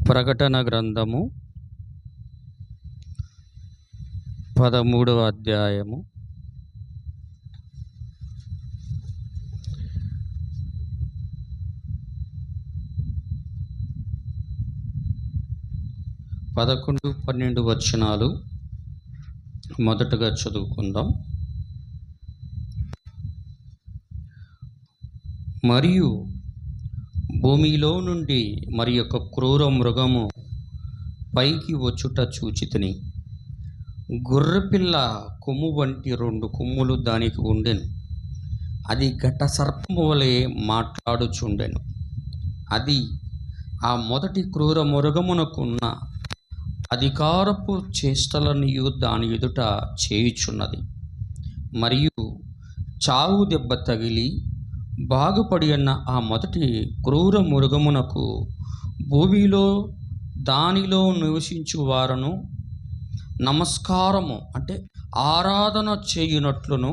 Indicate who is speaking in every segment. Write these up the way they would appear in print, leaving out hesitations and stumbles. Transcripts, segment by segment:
Speaker 1: ప్రకటన గ్రంథము 13వ అధ్యాయము 11-12 వచనాలు మొదటగా చదువుకుందాం. మరియు భూమిలో నుండి మరి యొక్క క్రూర మృగము పైకి వచ్చుట చూచితిని. గొర్రెపిల్ల కొమ్ము వంటి 2 కొమ్ములు దానికి ఉండెను. అది ఘట సర్పము వలె మాట్లాడుచుండెను. అది ఆ మొదటి క్రూర మృగమునకున్న అధికారపు చేష్టలనియు దాని ఎదుట చేయుచున్నది. మరియు చావు దెబ్బ తగిలి బాగుపడి ఉన్న ఆ మొదటి క్రూర మృగమునకు భూమిలో దానిలో నివసించు వారును నమస్కారము అంటే ఆరాధన చేయునట్లును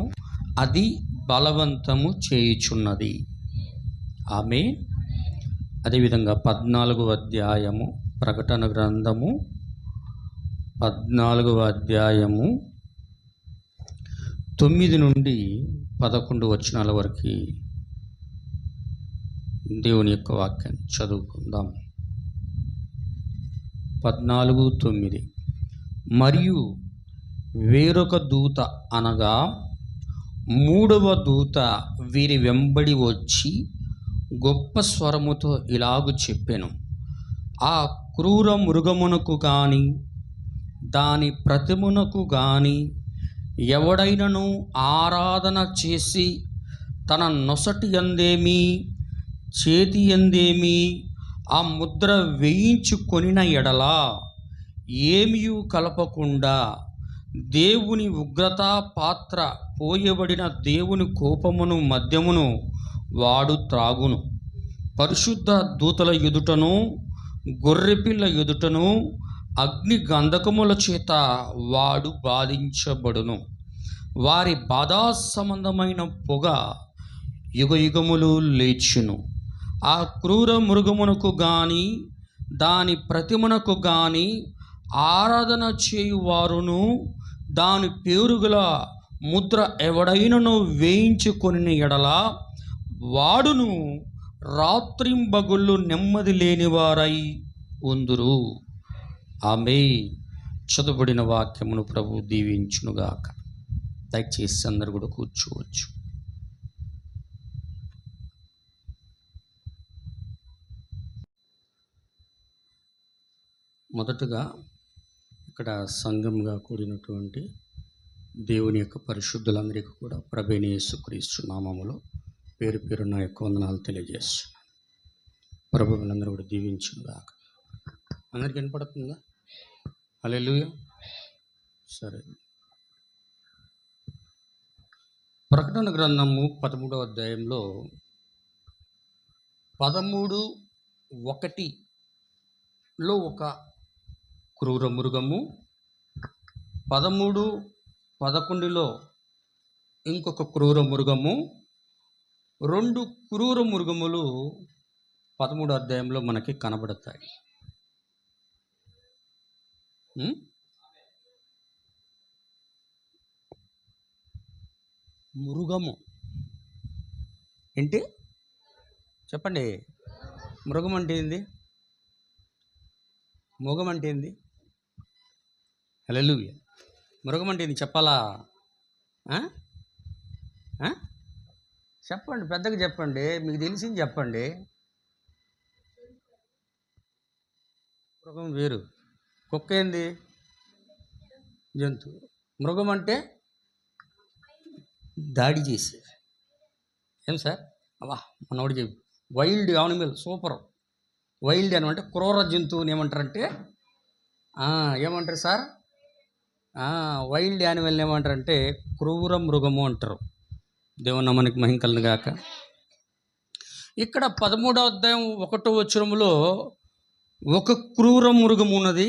Speaker 1: అది బలవంతము చేయుచున్నది. ఆమె అదేవిధంగా 14వ అధ్యాయము ప్రకటన గ్రంథము 14వ అధ్యాయము 9-11 వచనాల వరకు దేవుని యొక్క వాక్యాన్ని చదువుకుందాం. 14:9 మరియు వేరొక దూత అనగా 3వ దూత వీరి వెంబడి వచ్చి గొప్ప స్వరముతో ఇలాగు చెప్పెను. ఆ క్రూర మృగమునకు గాని దాని ప్రతిమనకు గాని ఎవడైనను ఆరాధన చేసి తన నొసటి యందేమి చేతి యందేమి ఆ ముద్ర వేయించుకొనిన ఎడల ఏమియు కలపకుండా దేవుని ఉగ్రత పాత్ర పోయబడిన దేవుని కోపమును మద్యమును వాడు త్రాగును. పరిశుద్ధ దూతల ఎదుటను గొర్రెపిల్ల ఎదుటను అగ్ని గంధకముల చేత వాడు బాధించబడును. వారి బాధా సంబంధమైన పొగ యుగయుగములు లేచును. ఆ క్రూర మృగమునకు గాని దాని ప్రతిమనకు గాని ఆరాధన చేయువారును దాని పేరుగల ముద్ర ఎవడైనను వేయించుకొని ఎడల వాడును రాత్రింబగుళ్ళు నెమ్మది లేనివారై ఉందురు. ఆమె చదువుబడిన వాక్యమును ప్రభు దీవించునుగాక. దయచేసి అందరు కూడా కూర్చోవచ్చు. మొదటగా ఇక్కడ సంఘంగా కూడినటువంటి దేవుని యొక్క పరిశుద్ధులందరికీ కూడా ప్రభువైన యేసుక్రీస్తు నామములో పేరు పేరు నా యొక్క వందనాలు తెలియజేస్తున్నాను. ప్రభు వాళ్ళందరూ కూడా దీవించునుగాక. అందరికి వినపడుతుందా? హల్లెలూయా. సరే, ప్రకటన గ్రంథము 13వ అధ్యాయంలో 13:1 ఒక క్రూర మృగము, 13:11 ఇంకొక క్రూర మృగము, 2 క్రూర మృగములు 13వ అధ్యాయంలో మనకి కనబడతాయి. మృగము ఏంటి చెప్పండి? మృగం అంటే ఏంది? మృగం అంటే ఏంది? హల్లెలూయా. మృగం అంటే ఏంది చెప్పాలా? చెప్పండి, పెద్దగా చెప్పండి, మీకు తెలిసింది చెప్పండి. మృగం వేరు, కుక్క ఏంది? జంతువు. మృగం అంటే దాడి చేసేది. ఏం సార్? అబ్బా మనోడు చెప్పు. Wild animal, super. వైల్డ్ అంటే క్రూర జంతువుని ఏమంటారంటే ఏమంటారు సార్? వైల్డ్ యానిమల్ని ఏమంటారంటే క్రూర మృగము అంటారు. దేవుని మనకి మహిమ కలుగును గాక. ఇక్కడ 13వ అధ్యాయం 1వ వచనములో ఒక క్రూర మృగము ఉన్నది.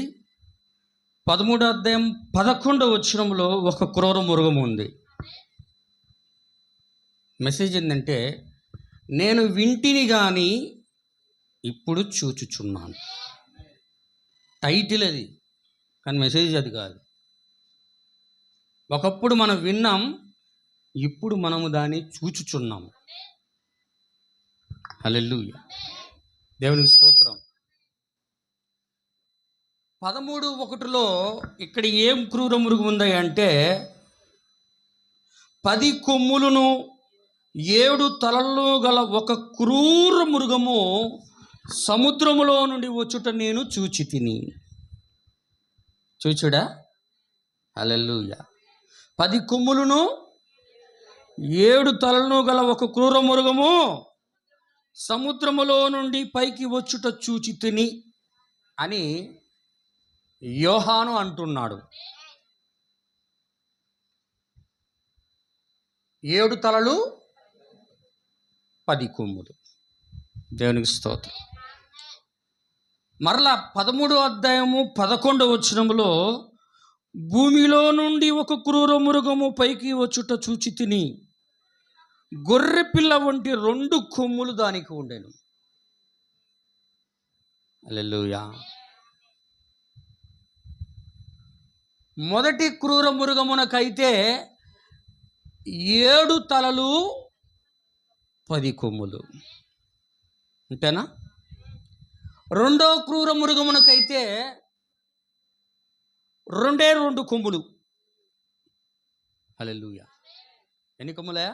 Speaker 1: 13వ అధ్యాయం 11వ వచనములో ఒక క్రూర మృగము ఉంది. మెసేజ్ ఏంటంటే నేను వింటిని కానీ ఇప్పుడు చూచుచున్నాను. టైటిల్ అది, కానీ మెసేజ్ అది కాదు. ఒకప్పుడు మనం విన్నాం, ఇప్పుడు మనము దాన్ని చూచుచున్నాము. హల్లెలూయా, దేవునికి స్తోత్రం. 13:1 ఇక్కడ ఏం క్రూర మృగం ఉంది అంటే, 10 కొమ్ములను 7 తలలు గల ఒక క్రూర మృగము సముద్రములో నుండి వచ్చుట నేను చూచి తిని. చూచుడా? హల్లెలూయా. 10 కొమ్ములను 7 తలలను గల ఒక క్రూర మృగము సముద్రములో నుండి పైకి వచ్చుట చూచి తిని అని యోహాను అంటున్నాడు. 7 తలలు 10 కొమ్ములు. దేవునికి స్తోత్రం. మరలా 13వ అధ్యాయము 11వ వచనములో, భూమిలో నుండి ఒక క్రూర మృగము పైకి వచ్చుట చూచి తిని, గొర్రె పిల్ల వంటి 2 కొమ్ములు దానికి ఉండెను. హల్లెలూయా. మొదటి క్రూర మృగమునకైతే 7 తలలు 10 కొమ్ములు, అంతేనా? రెండో క్రూర మృగమునకైతే 2 కొమ్ములు. హల్లెలూయా. ఎన్ని కొమ్ములే?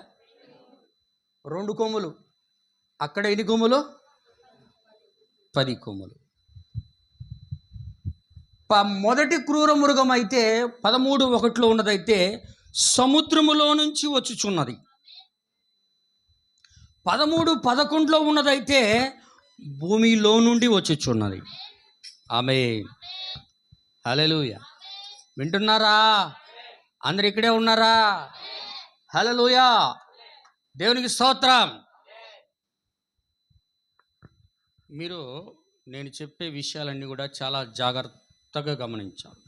Speaker 1: 2 కొమ్ములు. అక్కడ ఎన్ని కొమ్ములు? 10 కొమ్ములు. మొదటి క్రూర మృగం అయితే 13:1 ఉన్నదైతే సముద్రములో నుంచి వచ్చుచున్నది. 13:11 ఉన్నదైతే భూమిలో నుండి వచ్చుచున్నది. ఆమేన్. హల్లెలూయా. వింటున్నారా? అందరు ఇక్కడే ఉన్నారా? హల్లెలూయా, దేవునికి స్తోత్రం. మీరు నేను చెప్పే విషయాలన్నీ కూడా చాలా జాగ్రత్తగా గమనించాలి.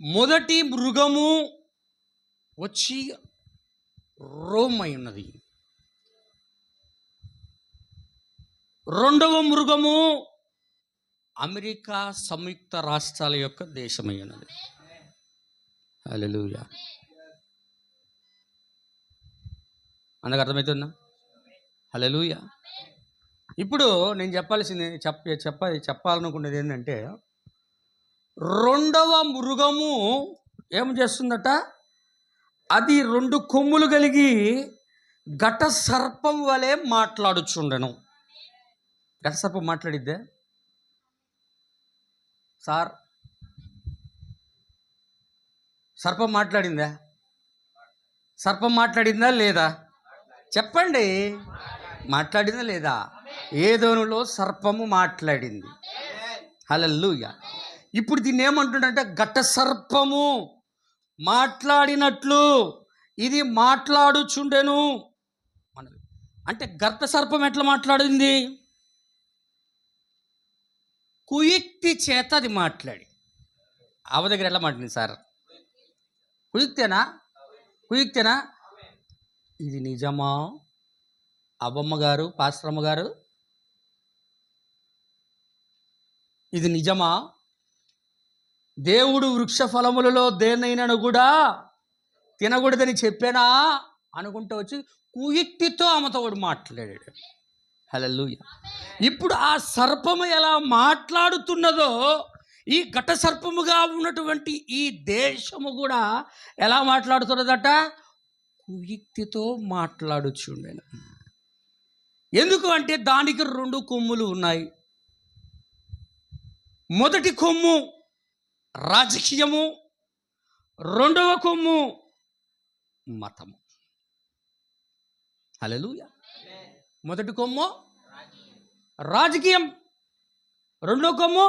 Speaker 1: మొదటి మృగము వచ్చి రోమ్ అయి ఉన్నది. రెండవ మృగము అమెరికా సంయుక్త రాష్ట్రాల యొక్క దేశమై ఉన్నది. హల్లెలూయా. అందుకు అర్థమవుతుందా? హల్లెలూయా. ఇప్పుడు నేను చెప్పాలనుకునేది ఏంటంటే, రెండవ మృగము ఏం చేస్తుందట? అది 2 కొమ్ములు కలిగి ఘట సర్పం వలె మాట్లాడుచుండెను. ఘట సర్పం మాట్లాడిద్దే సార్? సర్పం మాట్లాడిందా? సర్పం మాట్లాడిందా లేదా? చెప్పండి. మాట్లాడిందా లేదా? ఏదోనులో సర్పము మాట్లాడింది. హల్లెలూయా. ఇప్పుడు దీన్ని ఏమంటుండంటే, ఘట సర్పము మాట్లాడినట్లు ఇది మాట్లాడుచుండెను. అంటే ఘట సర్పం ఎట్లా మాట్లాడింది? కుయుక్తి చేత అది మాట్లాడి. ఆవ దగ్గర ఎట్లా మాట్లాడింది సార్? కుయుక్తేనా? కుయుక్తేనా? ఇది నిజమా? అవ్వమ్మ గారు, పాస్టరమ్మ గారు, ఇది నిజమా? దేవుడు వృక్ష ఫలములలో దేన్నైనా కూడా తినకూడదని చెప్పానా అనుకుంటూ వచ్చి కుయుక్తితో ఆమెతో కూడా మాట్లాడాడు. హల్లెలూయా. ఇప్పుడు ఆ సర్పము ఎలా మాట్లాడుతున్నదో, ఈ ఘట సర్పముగా ఉన్నటువంటి ఈ దేశము కూడా ఎలా మాట్లాడుతున్నదట? కుయుక్తితో మాట్లాడుచుండెను. ఎందుకు అంటే దానికి 2 కొమ్ములు ఉన్నాయి. మొదటి కొమ్ము రాజకీయము, రెండవ కొమ్ము మతము. హల్లెలూయా. మొదటి కొమ్ము రాజకీయం, రెండో కొమ్ము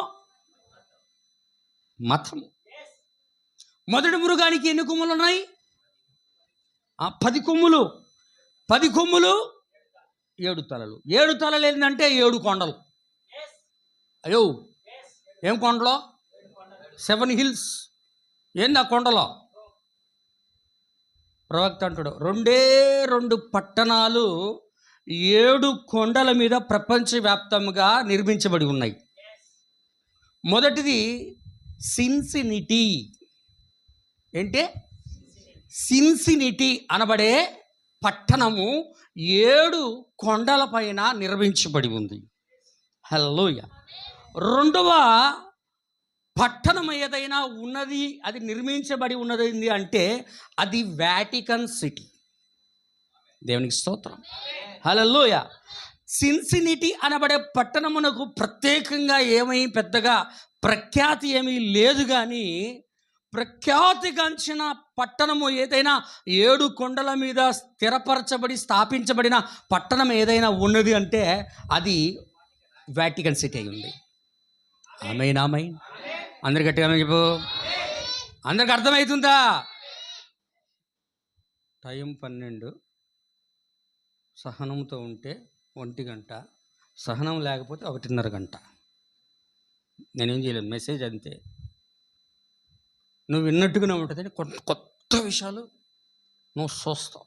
Speaker 1: మతము. మొదటి మృగానికి ఎన్ని కొమ్ములు ఉన్నాయి? 10 కొమ్ములు. 10 కొమ్ములు 7 తలలు. 7 తలలు ఏంటంటే 7 కొండలు. అయ్యో, ఏం కొండలో? 7 హిల్స్. ఏంది ఆ కొండలో? ప్రవక్త అంటాడు, 2 పట్టణాలు 7 కొండల మీద ప్రపంచవ్యాప్తంగా నిర్మించబడి ఉన్నాయి. మొదటిది సిన్సినిటీ. ఏంటి? సిన్సినిటీ అనబడే పట్టణము 7 కొండల పైన నిర్మించబడి ఉంది. హల్లెలూయా. రెండవ పట్టణం ఏదైనా ఉన్నది, అది నిర్మించబడి ఉన్నది అంటే అది వాటికన్ సిటీ. దేవునికి స్తోత్రం. హల్లెలూయా. సిన్సినిటీ అనబడే పట్టణమునకు ప్రత్యేకంగా ఏమీ పెద్దగా ప్రఖ్యాతి ఏమీ లేదు, కానీ ప్రఖ్యాతిగాంచిన పట్టణము ఏదైనా 7 కొండల మీద స్థిరపరచబడి స్థాపించబడిన పట్టణం ఏదైనా ఉన్నది అంటే అది వాటికన్ సిటీ అయి ఉంది. ఆమేన్, ఆమేన్. అందరు గట్టిగా చెప్పు. అందరికి అర్థమవుతుందా? టైం 12, సహనంతో ఉంటే 1 గంట, సహనం లేకపోతే 1.5 గంట. నేనేం చేయలేదు, మెసేజ్ అంతే. నువ్వు విన్నట్టుగానే ఉంటుంది, కొత్త విషయాలు నువ్వు చూస్తావు.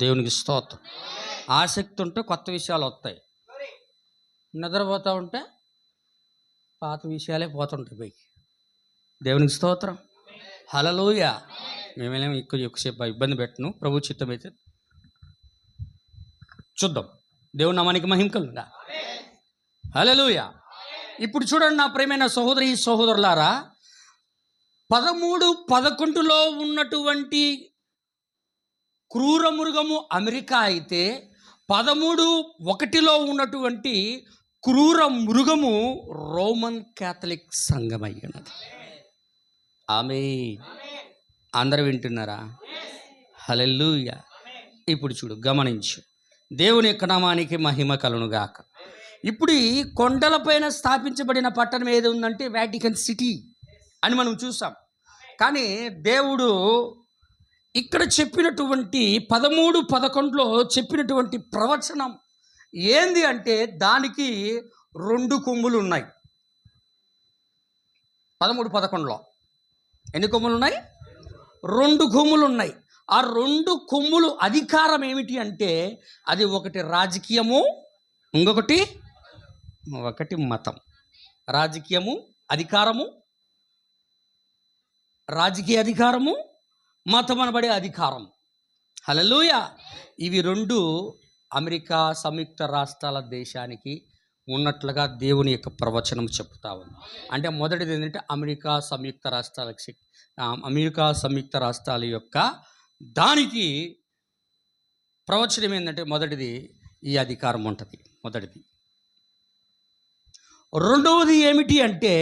Speaker 1: దేవునికి స్తోత్రం. ఆసక్తి ఉంటే కొత్త విషయాలు వస్తాయి, నిద్రపోతూ ఉంటే పాత విషయాలే పోతుంటాయి పైకి. దేవునికి స్తోత్రం. హల్లెలూయా. మేమేమో ఎక్కువసేపు ఇబ్బంది పెట్టను, ప్రభు చిత్తం అయితే చూద్దాం. దేవుని నామానికి మహిమ కలుగుగా. హల్లెలూయా. ఇప్పుడు చూడండి నా ప్రియమైన సహోదరి సహోదరులారా, 13-11లో ఉన్నటువంటి క్రూర మృగము అమెరికా అయితే 13:1లో ఉన్నటువంటి క్రూర మృగము రోమన్ క్యాథలిక్ సంఘం అయ్యినది. ఆమేన్. అందరూ వింటున్నారా? హల్లెలూయా. ఇప్పుడు చూడు, గమనించు. దేవుని యొక్క నామానికి మహిమ కలుగుగాక. ఇప్పుడు ఈ కొండలపైన స్థాపించబడిన పట్టణం ఏది ఉందంటే వాటికన్ సిటీ అని మనం చూసాం. కానీ దేవుడు ఇక్కడ చెప్పినటువంటి 13-11లో చెప్పినటువంటి ప్రవచనం ఏంది అంటే దానికి 2 కొమ్ములు ఉన్నాయి. 13-11లో ఎన్ని కొమ్ములు ఉన్నాయి? 2 కొమ్ములు ఉన్నాయి. ఆ 2 కొమ్ములు అధికారం ఏమిటి అంటే అది ఒకటి రాజకీయము, ఇంకొకటి మతం. రాజకీయము అధికారము, రాజకీయ అధికారము, మతం అనబడే అధికారం. హల్లెలూయా. ఇవి 2 అమెరికా సంయుక్త రాష్ట్రాల దేశానికి ఉన్నట్లుగా దేవుని యొక్క ప్రవచనం చెప్తా ఉంది. అంటే మొదటిది ఏంటంటే అమెరికా సంయుక్త రాష్ట్రాల యొక్క దానికి ప్రవచనం ఏంటంటే మొదటిది ఈ అధికారం ఉంటుంది. మొదటిది. రెండవది ఏమిటి అంటే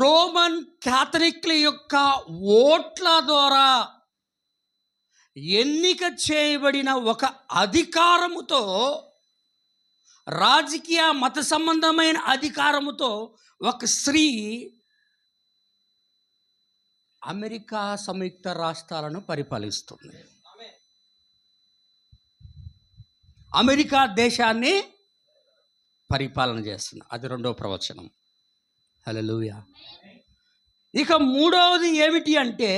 Speaker 1: రోమన్ క్యాథలిక్ల యొక్క ఓట్ల ద్వారా ఎన్నిక చేయబడిన ఒక అధికారముతో, రాజకీయ మత సంబంధమైన అధికారముతో ఒక స్త్రీ అమెరికా సంయుక్త రాష్ట్రాలను పరిపాలిస్తుంది. అమెరికా దేశాన్ని పరిపాలన చేస్తుంది. అది 2వ ప్రవచనం. హల్లెలూయా. ఇక 3వది ఏమిటి అంటే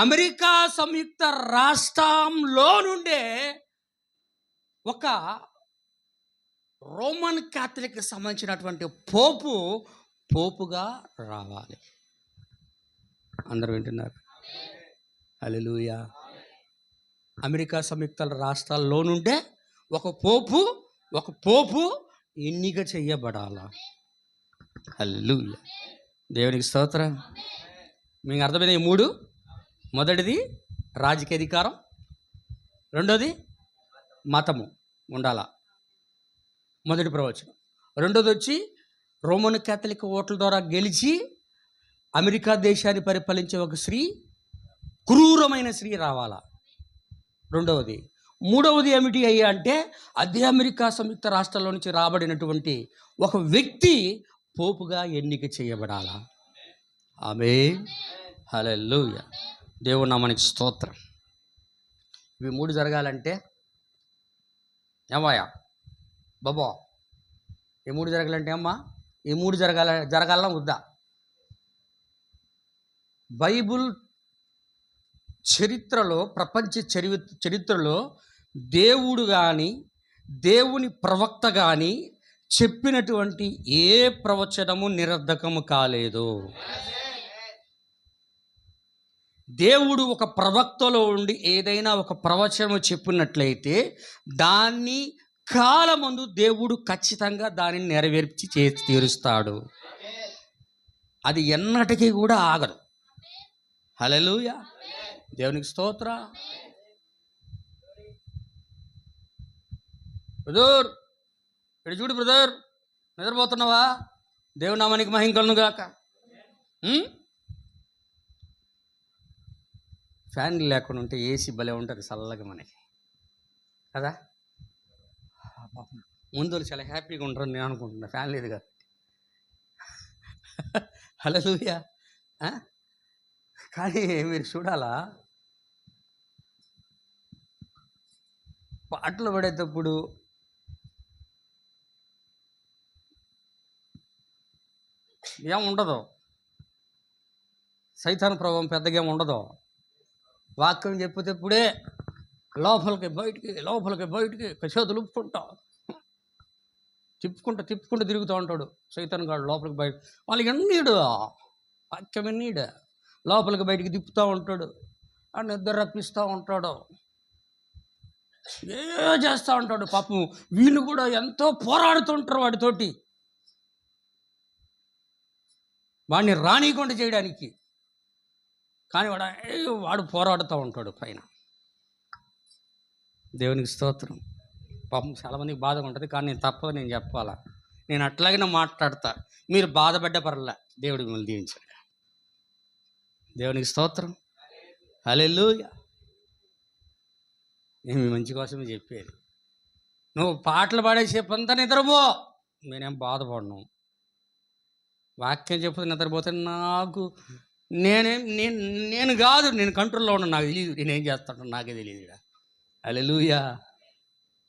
Speaker 1: అమెరికా సంయుక్త రాష్ట్రంలో నుండే ఒక రోమన్ క్యాథలిక్ సంబంధించినటువంటి పోపుగా రావాలి. అందరూ వింటున్నారు? హల్లెలూయా. అమెరికా సంయుక్త రాష్ట్రాల్లో నుండే ఒక పోపు ఎన్నిక చెయ్యబడాలా. హల్లెలూయా. దేవునికి స్తోత్రం. మీకు అర్థమైంది? 3. మొదటిది రాజకీయ అధికారం, రెండోది మతము ఉండాలా, మొదటి ప్రవచనం. రెండోది వచ్చి రోమన్ క్యాథలిక్ ఓట్ల ద్వారా గెలిచి అమెరికా దేశాన్ని పరిపాలించే ఒక స్త్రీ, క్రూరమైన స్త్రీ రావాలా, రెండవది. మూడవది ఏమిటి అయ్యా అంటే అదే అమెరికా సంయుక్త రాష్ట్రాల్లో నుంచి రాబడినటువంటి ఒక వ్యక్తి పోపుగా ఎన్నిక చేయబడాలా. ఆమేన్. హల్లెలూయా. దేవుని నామానికి స్తోత్రం. ఇవి 3 జరగాలంటే ఏమయ్యా బాబా, ఈ 3 జరగాలంటే అమ్మా, ఈ 3 జరగాలన్నా వద్దా? బైబుల్ చరిత్రలో, ప్రపంచ చరిత్రలో దేవుడు కానీ, దేవుని ప్రవక్త కానీ చెప్పినటువంటి ఏ ప్రవచనము నిరర్ధకము కాలేదు. దేవుడు ఒక ప్రవక్తలో ఉండి ఏదైనా ఒక ప్రవచనము చెప్పినట్లయితే దాన్ని కాలమందు దేవుడు ఖచ్చితంగా దానిని నెరవేర్చి చేసి తీరుస్తాడు. అది ఎన్నటికీ కూడా ఆగదు. హల్లెలూయా, దేవునికి స్తోత్ర. బ్రదర్ ఇక్కడ చూడు బ్రదర్, నిద్రపోతున్నావా? దేవుని నామానికి మహిమ కలుగును గాక. ఫ్యాన్ లేకుండా ఉంటే ఏసీ భలే ఉంటుంది చల్లగా మనకి కదా. ముందు చాలా హ్యాపీగా ఉంటారని నేను అనుకుంటున్నా, ఫ్యాన్ లేదు కదా. హల్లెలూయా. కానీ మీరు చూడాలా, పాటలు పడేటప్పుడు ఏముండదు, సైతాను ప్రభావం పెద్దగా ఉండదు. వాక్యం చెప్పేటప్పుడే లోపలికి బయటికి చేతులు తిప్పుకుంటూ తిరుగుతూ ఉంటాడు సైతాన్ గాడు. లోపలికి బయట వాళ్ళకి ఎన్నీడు వాక్యం ఎన్నీడు లోపలికి బయటికి తిప్పుతూ ఉంటాడు, ఆ నిద్ర రప్పిస్తూ ఉంటాడు, ఏ చేస్తూ ఉంటాడు. పాపం వీళ్ళు కూడా ఎంతో పోరాడుతుంటారు వాడితోటి, వాడిని రానీయకుండా చేయడానికి. కానీ వాడు పోరాడుతూ ఉంటాడు పైన. దేవునికి స్తోత్రం. పాపం చాలామందికి బాధగా ఉంటుంది, కానీ నేను తప్పదు, నేను చెప్పాలా. నేను అట్లాగనే మాట్లాడతా, మీరు బాధపడ్డ పర్లా, దేవుడు మిమ్మల్ని దీవించాడు. దేవునికి స్తోత్రం. హల్లెలూయా. నేను మీ మంచి కోసమే చెప్పేది. నువ్వు పాటలు పాడే చెప్పంతా నిద్రపో, నేనేం బాధపడను. వాక్యం చెప్పదు నిద్రపోతే నాకు నేను కాదు, నేను కంట్రోల్లో ఉన్నాను, నాకు తెలియదు, నేనేం చేస్తాను నాకే తెలియదు. హల్లెలూయా.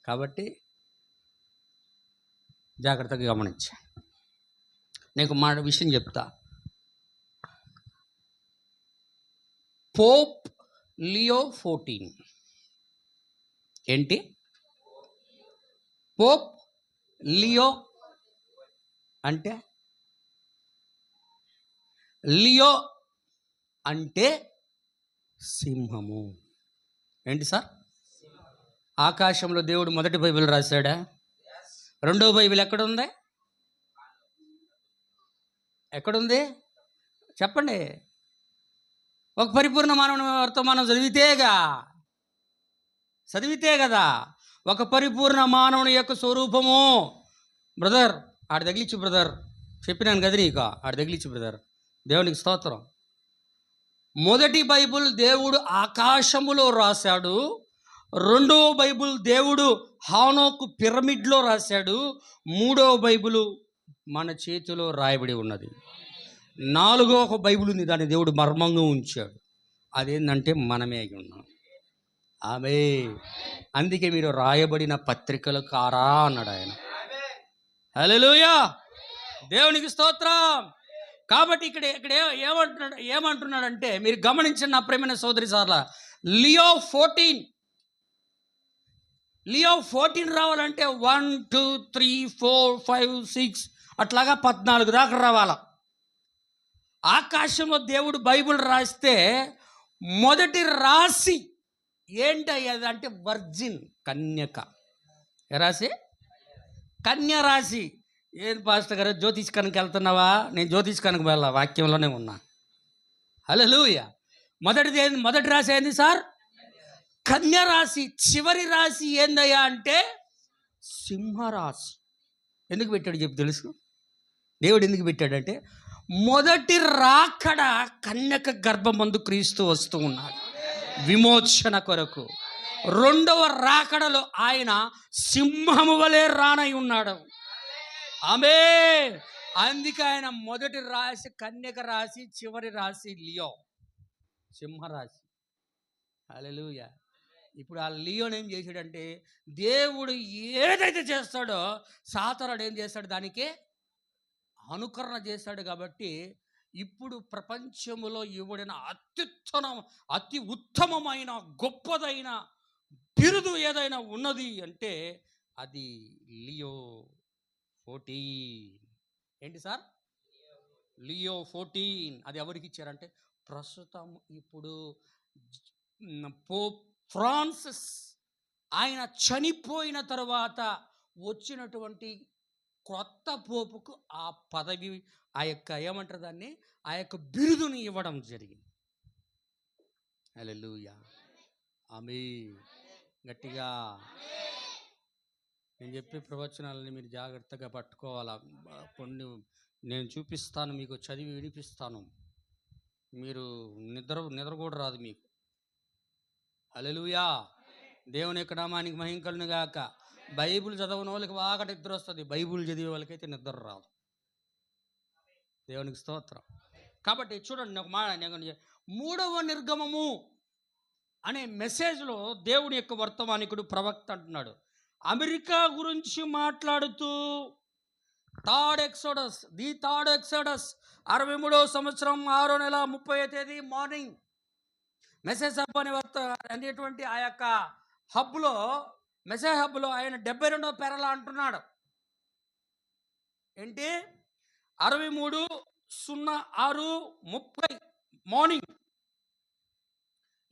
Speaker 1: కాబట్టి జాగ్రత్తగా గమనించా. నీకు మా విషయం చెప్తా. Pope Leo 14. ఏంటి? పోప్ లియో అంటే, లియో అంటే సింహము. ఏంటి సార్? ఆకాశంలో దేవుడు మొదటి బైబిల్ రాశాడా? రెండవ బైబిల్ ఎక్కడుంది? చెప్పండి. ఒక పరిపూర్ణ మానవుని వర్తమానం చదివితే కదా ఒక పరిపూర్ణ మానవుని యొక్క స్వరూపము. బ్రదర్ ఆడ తగిలిచ్చు, బ్రదర్ చెప్పినాను కదా నీకు, ఆడ తగిలిచ్చు బ్రదర్. దేవునికి స్తోత్రం. మొదటి బైబిల్ దేవుడు ఆకాశములో రాశాడు. రెండవ బైబిల్ దేవుడు హానోకు పిరమిడ్లో రాశాడు. మూడవ బైబిల్ మన చేతిలో రాయబడి ఉన్నది. నాలుగో ఒక బైబిల్ ఉంది, దాన్ని దేవుడు మర్మంగా ఉంచాడు. అదేంటంటే మనమే అయి ఉన్నాం. ఆమె అందుకే మీరు రాయబడిన పత్రికలు కారా అన్నాడు ఆయన. హల్లెలూయా, దేవునికి స్తోత్రం. కాబట్టి ఇక్కడ ఏమంటున్నాడంటే మీరు గమనించండి నా ప్రేమైన సోదరి సార్ల. లియో 14 రావాలంటే 1 2 3 4 5 6 అట్లాగా 14 దాకా రావాల. ఆకాశంలో దేవుడు బైబిల్ రాస్తే మొదటి రాశి ఏంటయ్యేది అంటే వర్జిన్, కన్యక. ఏ రాశి? కన్య రాశి. ఏం పాస్టర్ గారు జ్యోతిష్కానికి వెళ్తున్నావా? నేను జ్యోతిష్కానికి వెళ్ళా, వాక్యంలోనే ఉన్నా. హల్లెలూయా. మొదటి రాశి ఏంది సార్? కన్య రాశి. చివరి రాశి ఏందయ్యా అంటే సింహరాశి. ఎందుకు పెట్టాడు చెప్పు తెలుసు? దేవుడు ఎందుకు పెట్టాడంటే మొదటి రాకడ కన్యక గర్భమందు క్రీస్తు వస్తూ ఉన్నాడు విమోచన కొరకు. రెండవ రాకడలో ఆయన సింహము వలె రానై ఉన్నాడు. ఆమేన్. అందుకే ఆయన మొదటి రాశి కన్యక రాశి, చివరి రాశి లియో, సింహరాశి. హల్లెలూయా. ఇప్పుడు ఆ లియోని ఏం చేశాడంటే దేవుడు ఏదైతే చేస్తాడో సాతానుడు ఏం చేస్తాడు, దానికి అనుకరణ చేశాడు. కాబట్టి ఇప్పుడు ప్రపంచంలో ఇవ్వడిన అతి ఉత్తమమైన గొప్పదైన బిరుదు ఏదైనా ఉన్నది అంటే అది లియో 14. ఏంటి సార్? లియో 14. అది ఎవరికి ఇచ్చారంటే ప్రస్తుతం ఇప్పుడు పోప్ ఫ్రాన్సిస్ ఆయన చనిపోయిన తర్వాత వచ్చినటువంటి కొత్త పోపుకు ఆ పదవి, ఆ యొక్క ఏమంటారు దాన్ని, ఆ యొక్క బిరుదుని ఇవ్వడం జరిగింది. హల్లెలూయా, ఆమేన్. గట్టిగా నేను చెప్పే ప్రవచనాలని మీరు జాగ్రత్తగా పట్టుకోవాలా. కొన్ని నేను చూపిస్తాను, మీకు చదివి వినిపిస్తాను. మీరు నిద్ర కూడా రాదు మీకు. హల్లెలూయా, దేవుని యొక్క నామానికి మహిమ కలుగును గాక. బైబిల్ చదవని వాళ్ళకి బాగా నిద్ర వస్తుంది, బైబిల్ చదివే వాళ్ళకైతే నిద్ర రాదు. దేవునికి స్తోత్రం. కాబట్టి చూడండి, ఒక మాట, మూడవ నిర్గమము అనే మెసేజ్లో దేవుని యొక్క వర్తమానికుడు ప్రవక్త అంటున్నాడు, అమెరికా గురించి మాట్లాడుతూ, థర్డ్ ఎక్సోడస్ 63వ సంవత్సరం 6వ నెల 30వ తేదీ మార్నింగ్ మెసేజ్ హబ్ అనేటువంటి ఆ యొక్క హబ్లో, మెసేజ్ హబ్లో ఆయన 72వ పేరలా అంటున్నాడు. ఏంటి? 63/06/30 మార్నింగ్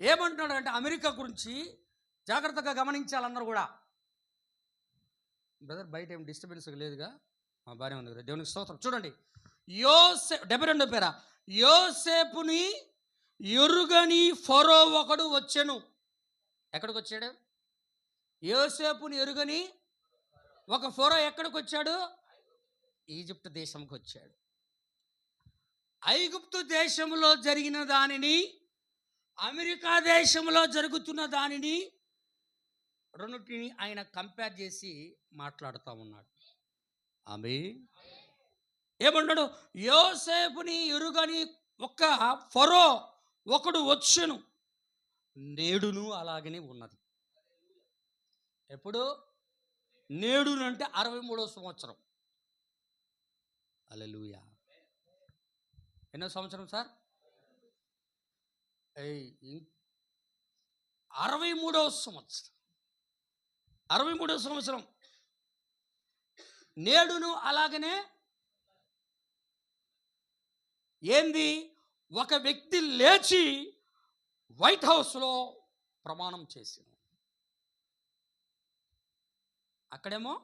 Speaker 1: ఏమంటున్నాడు అంటే, అమెరికా గురించి జాగ్రత్తగా గమనించాలన్నారు కూడా. బ్రదర్ బయట ఏం డిస్టర్బెన్స్ లేదుగా? బాగానే ఉంది కదా, దేవునికి స్తోత్రం. చూడండి, 72వ పేర, యోసేపుని ఎరుగని ఫరో ఒకడు వచ్చెను. ఎక్కడికి వచ్చాడు? యోసేపుని ఎరుగని ఒక ఫరో ఎక్కడికి వచ్చాడు? ఈజిప్ట్ దేశంకి వచ్చాడు. ఐగుప్తు దేశంలో జరిగిన దానిని, అమెరికా దేశంలో జరుగుతున్న దానిని, రెండింటిని ఆయన కంపేర్ చేసి మాట్లాడుతూ ఉన్నాడు. ఆమేన్. ఏమన్నాడు? యోసేపుని ఎరుగని ఒక ఫరో ఒకడు వచ్చెను, నేడును అలాగనే ఉన్నది. ఎప్పుడు? నేడును అంటే 63వ సంవత్సరం. హల్లెలూయా. ఎన్నో సంవత్సరం సార్? 63వ సంవత్సరం. 63వ సంవత్సరం నేడును అలాగనే. ఏంది? ఒక వ్యక్తి లేచి వైట్ హౌస్లో ప్రమాణం చేశాను. అక్కడేమో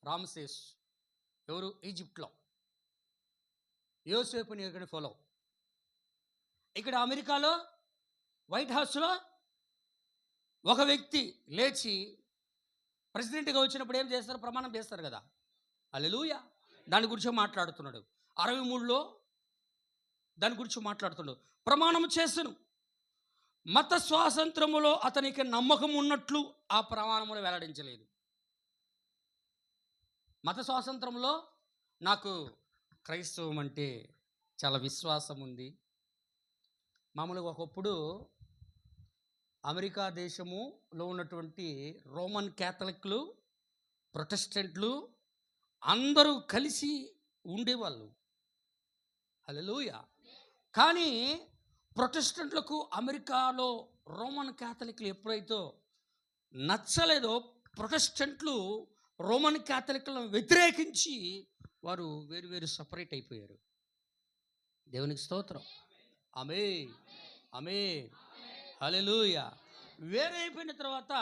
Speaker 1: రామసేస్, ఎవరు? ఈజిప్ట్లో. యోసేపుని ఎరుగని ఫరో. ఇక్కడ అమెరికాలో వైట్ హౌస్లో ఒక వ్యక్తి లేచి ప్రెసిడెంట్గా వచ్చినప్పుడు ఏం చేస్తారు? ప్రమాణం చేస్తారు కదా. హల్లెలూయా. దాని గురించి మాట్లాడుతున్నాడు. 63లో దాని గురించి మాట్లాడుతున్నాడు. ప్రమాణం చేసను, మత స్వాతంత్రములో అతనికి నమ్మకం ఉన్నట్లు ఆ ప్రమాణములు వెల్లడించలేదు. మత స్వాతంత్రంలో నాకు క్రైస్తవం అంటే చాలా విశ్వాసం ఉంది. మామూలుగా ఒకప్పుడు అమెరికా దేశములో ఉన్నటువంటి రోమన్ క్యాథలిక్లు, ప్రొటెస్టెంట్లు అందరూ కలిసి ఉండేవాళ్ళు. హల్లెలూయా. కానీ ప్రొటెస్టెంట్లకు అమెరికాలో రోమన్ క్యాథలిక్లు ఎప్పుడైతే నచ్చలేదో, ప్రొటెస్టెంట్లు రోమన్ క్యాథలిక్లను వ్యతిరేకించి వారు వేరు సపరేట్ అయిపోయారు. దేవునికి స్తోత్రం. ఆమేన్, ఆమేన్, హల్లెలూయా. వేరే అయిపోయిన తర్వాత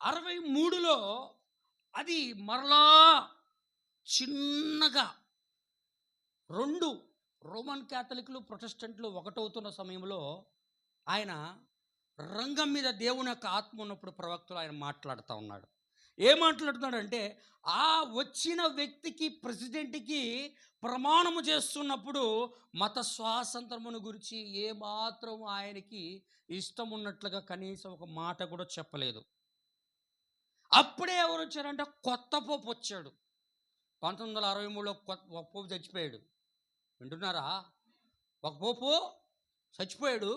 Speaker 1: 63లో అది మరలా చిన్నగా 2 రోమన్ క్యాథలిక్లు, ప్రొటెస్టెంట్లు ఒకటవుతున్న సమయంలో ఆయన రంగం మీద దేవుని యొక్క ఆత్మ ఉన్నప్పుడు ప్రవక్తలు ఆయన మాట్లాడుతూ ఉన్నాడు. ఏం మాట్లాడుతున్నాడంటే, ఆ వచ్చిన వ్యక్తికి, ప్రెసిడెంట్కి ప్రమాణము చేస్తున్నప్పుడు మత స్వాతంత్రమును గురించి ఏమాత్రం ఆయనకి ఇష్టం ఉన్నట్లుగా కనీసం ఒక మాట కూడా చెప్పలేదు. అప్పుడే ఎవరు వచ్చారంటే, కొత్త పోపు వచ్చాడు. 1963లో ఒక పోపు చచ్చిపోయాడు. వింటున్నారా? ఒక పోపు చచ్చిపోయాడు,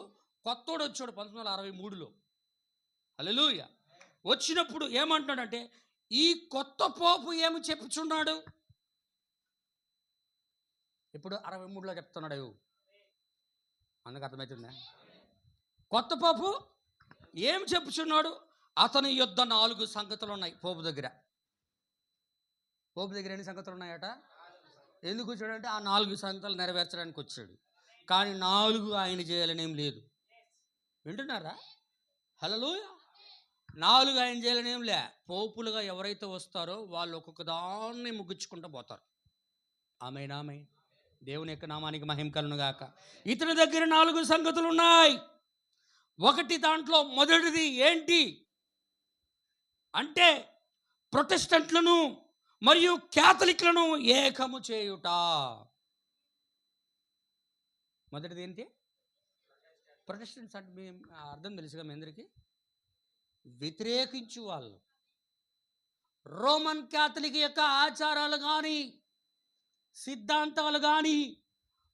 Speaker 1: కొత్తోడు వచ్చాడు 1963లో. హల్లెలూయా. వచ్చినప్పుడు ఏమంటున్నాడంటే, ఈ కొత్త పోపు ఏమి చెప్పుచున్నాడు? ఇప్పుడు 63లో చెప్తున్నాడు. అందుకు అర్థమవుతుందా? కొత్త పోపు ఏం చెప్పుచున్నాడు? అతని యొద్ద 4 సంగతులు ఉన్నాయి పోపు దగ్గర. పోపు దగ్గర ఎన్ని సంగతులు ఉన్నాయట? ఎందుకు వచ్చాడంటే ఆ 4 సంగతులు నెరవేర్చడానికి వచ్చాడు. కానీ 4 ఆయన చేయాలనేం లేదు. వింటున్నారా? హల్లెలూయా. 4 ఆయన చేయాలనేం లే. పోపులుగా ఎవరైతే వస్తారో వాళ్ళు ఒక్కొక్క దాన్ని ముగించుకుంటూ పోతారు. ఆమేన్, ఆమేన్. దేవుని యొక్క నామానికి మహిమ కలుగును గాక. ఇతని దగ్గర 4 సంగతులు ఉన్నాయి. ఒకటి, దాంట్లో మొదటిది ఏంటి అంటే ప్రొటెస్టెంట్లను మరియు క్యాథలిక్లను ఏకము చేయుట. మొదటిది ఏంటి? ప్రొటెస్టెంట్స్ అంటే మీ అర్థం తెలుసుగా మీ అందరికీ? వ్యతిరేకించు వాళ్ళు. రోమన్ క్యాథలిక్ యొక్క ఆచారాలు కానీ సిద్ధాంతాలు కానీ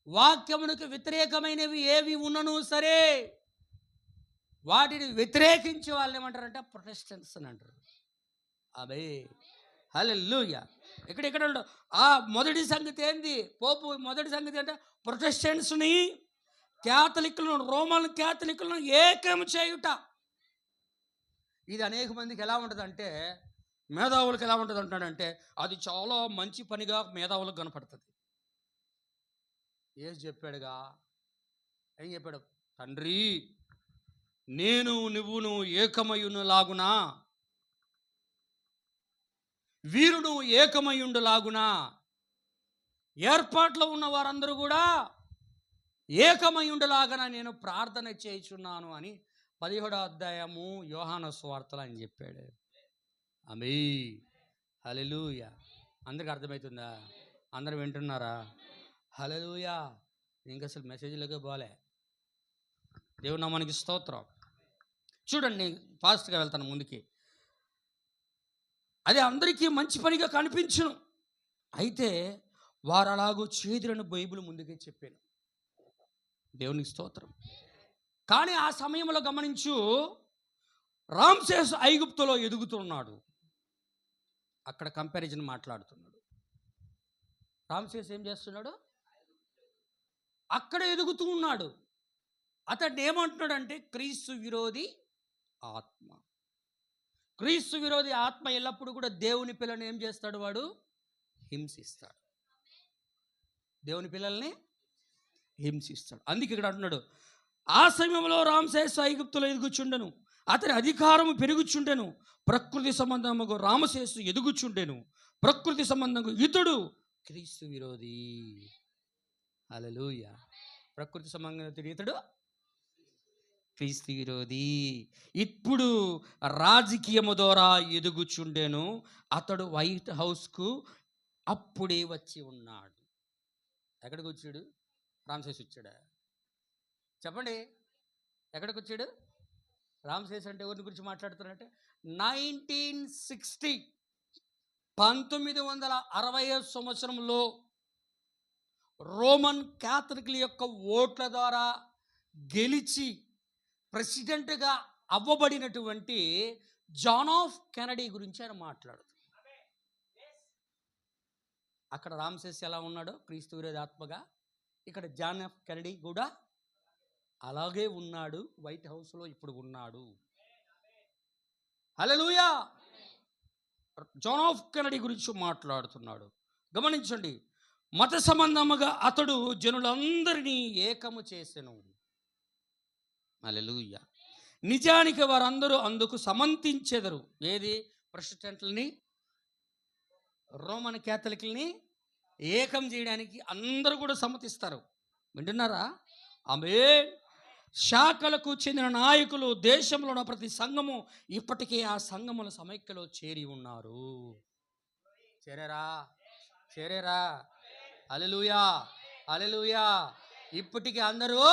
Speaker 1: వాక్యమునకు వ్యతిరేకమైనవి ఏవి ఉన్నను సరే వాటిని వ్యతిరేకించే వాళ్ళు ఏమంటారంటే ప్రొటెస్టెంట్స్ అని అంటారు. అబే హల్లెలూయా. ఇక్కడ ఆ మొదటి సంగతి ఏంది? పోపు మొదటి సంగతి అంటే ప్రొటెస్టెంట్స్ని క్యాథలిక్లను రోమన్ క్యాథలిక్లను ఏకం చేయుట. ఇది అనేక మందికి ఎలా ఉంటుందంటే, మేధావులకు ఎలా ఉంటుంది అంటాడంటే అది చాలా మంచి పనిగా మేధావులకు కనపడుతుంది. యేసు చెప్పాడుగా, ఏం చెప్పాడు? తండ్రి నేను నువ్వును ఏకమయునులాగునా, వీరును ఏకమయుండులాగునా, ఏర్పాట్లో ఉన్న వారందరూ కూడా ఏకమయుండులాగా నేను ప్రార్థన చేయుచున్నాను అని 17వ అధ్యాయము యోహాను సువార్తలో ఆయన చెప్పాడు. ఆమేన్, హల్లెలూయా. అందరికి అర్థమవుతుందా? అందరు వింటున్నారా? హల్లెలూయా. ఇంక అసలు మెసేజ్లోకే పోలే. దేవుని నామానికి స్తోత్రం. చూడండి, ఫాస్ట్గా వెళ్తాను ముందుకి. అది అందరికీ మంచి పనిగా కనిపించును, అయితే వారు అలాగూ చేదురని బైబిల్ ముందుకే చెప్పాను. దేవునికి స్తోత్రం. కానీ ఆ సమయంలో గమనించు, రామ్సేస్ ఐగుప్తులో ఎదుగుతున్నాడు. అక్కడ కంపారిజన్ మాట్లాడుతున్నాడు. రామ్సేస్ ఏం చేస్తున్నాడు? అక్కడ ఎదుగుతూ ఉన్నాడు. అతడు ఏమంటున్నాడంటే క్రీస్తు విరోధి ఆత్మ. క్రీస్తు విరోధి ఆత్మ ఎల్లప్పుడూ కూడా దేవుని పిల్లల్ని ఏం చేస్తాడు? వాడు హింసిస్తాడు. దేవుని పిల్లల్ని హింసిస్తాడు. అందుకే ఇక్కడ అంటున్నాడు, ఆ సమయంలో రామ్సేస్ ఐగుప్తులో ఎదుగుచుండెను, అతని అధికారము పెరుగుచుండెను. ప్రకృతి సంబంధముకు రామసేసు ఎదుగుచుండెను, ప్రకృతి సంబంధము ఇతడు క్రీస్తు విరోధి. హల్లెలూయా. ప్రకృతి సంబంధం ఇతడు క్రీస్తు విరోధి. ఇప్పుడు రాజకీయము ద్వారా ఎదుగుచుండెను, అతడు వైట్ హౌస్కు అప్పుడే వచ్చి ఉన్నాడు. ఎక్కడికి వచ్చాడు? రామ్సేస్ వచ్చాడా? చెప్పండి, ఎక్కడికి వచ్చాడు? రామ్సేస్ అంటే ఎవరిని గురించి మాట్లాడుతున్నారంటే 1960 1960 సంవత్సరంలో రోమన్ క్యాథలిక్ల యొక్క ఓట్ల ద్వారా గెలిచి ప్రెసిడెంట్గా అవ్వబడినటువంటి జాన్ ఆఫ్ కెనడీ గురించి ఆయన మాట్లాడుతారు. అక్కడ రామ్సేస్ ఎలా ఉన్నాడో క్రీస్తు విరోధి ఆత్మగా, ఇక్కడ జాన్ ఆఫ్ కెనడీ కూడా అలాగే ఉన్నాడు. వైట్ హౌస్లో ఇప్పుడు ఉన్నాడు. హల్లెలూయా. జాన్ ఆఫ్ కెనడీ గురించి మాట్లాడుతున్నాడు. గమనించండి, మత సంబంధముగా అతడు జనులందరినీ ఏకము చేసెను. హల్లెలూయా. నిజానికి వారందరూ అందుకు సమ్మతించెదరు. ఏది? ప్రొటెస్టెంట్లని రోమన్ క్యాథలిక్లని ఏకం చేయడానికి అందరూ కూడా సమ్మతిస్తారు. వింటున్నారా? ఆమేన్. శాఖలకు చెందిన నాయకులు దేశంలో ఉన్న ప్రతి సంఘము ఇప్పటికే ఆ సంఘముల సమైక్యలో చేరి ఉన్నారు. చేరేరా? హల్లెలూయా, హల్లెలూయా. ఇప్పటికీ అందరూ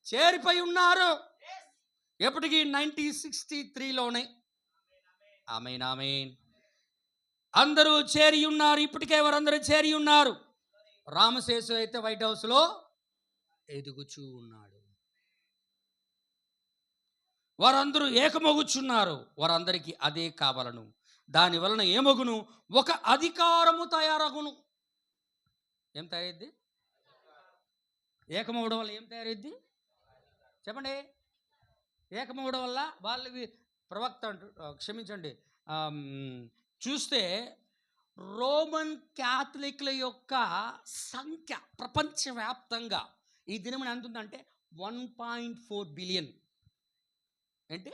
Speaker 1: చేరిపోయి ఉన్నారు. ఎప్పటికీ 1963లోనే. ఆమేన్, ఆమేన్. అందరూ చేరి ఉన్నారు. ఇప్పటికే వారందరూ చేరి ఉన్నారు. రామసేసు అయితే వైట్ హౌస్లో ఎదుగుచూ ఉన్నాడు. వారందరూ ఏకమగుచున్నారు. వారందరికీ అదే కావాలను. దాని వలన ఏమగును? ఒక అధికారము తయారగును. ఏం తయారైద్ది? ఏకమవడం వల్ల ఏం తయారైద్ది? చెప్పండి. ఏకమవడం వల్ల వాళ్ళవి ప్రవక్త క్షమించండి చూస్తే రోమన్ క్యాథలిక్ల యొక్క సంఖ్య ప్రపంచవ్యాప్తంగా ఈ దినం ఎంత ఉందంటే 1.4 బిలియన్. అంటే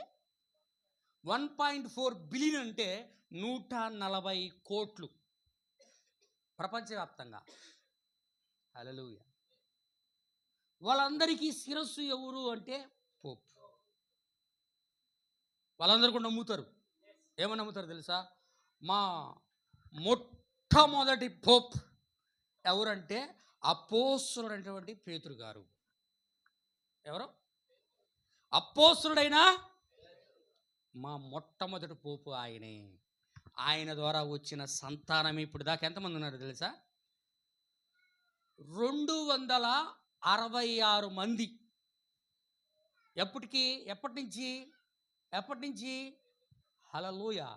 Speaker 1: 1.4 బిలియన్ అంటే 140 కోట్లు ప్రపంచవ్యాప్తంగా. హల్లెలూయా. వాళ్ళందరికీ శిరస్సు ఎవరు అంటే పోప్. వాళ్ళందరూ కూడా నమ్ముతారు. ఏమని నమ్ముతారు తెలుసా? మా మొట్టమొదటి పోప్ ఎవరంటే అపోస్తలుడైనటువంటి పేతురు గారు. ఎవరు? అపోస్తలుడైన మా మొట్టమొదటి పోపు ఆయనే. ఆయన ద్వారా వచ్చిన సంతానం ఇప్పుడు దాకా ఎంతమంది ఉన్నారు తెలుసా? 266 మంది. ఎప్పటి నుంచి? హల్లెలూయా.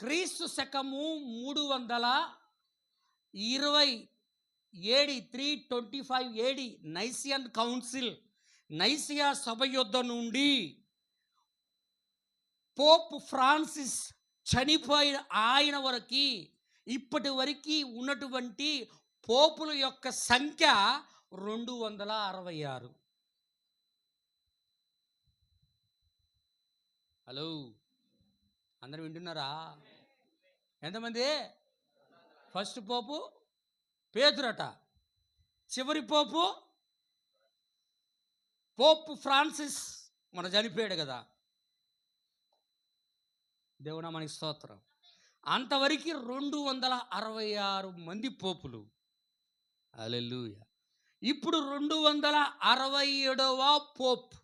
Speaker 1: క్రీస్తు శకము 320 ఏడి 325 ఏడి నైసియన్ కౌన్సిల్, నైసియా సభ యొద్ద నుండి పోప్ ఫ్రాన్సిస్ చనిపోయిన ఆయన వరకు ఇప్పటి వరకు ఉన్నటువంటి పోపుల యొక్క సంఖ్య 266. హలో, అందరూ వింటున్నారా? ఎంతమంది? ఫస్ట్ పోపు పేతురట, చివరి పోపు ఫ్రాన్సిస్ మన చనిపోయాడు కదా. దేవుడా మనకి స్తోత్రం. అంతవరకు 266 మంది పోపులు. హల్లెలూయా. ఇప్పుడు 267వ పోప్.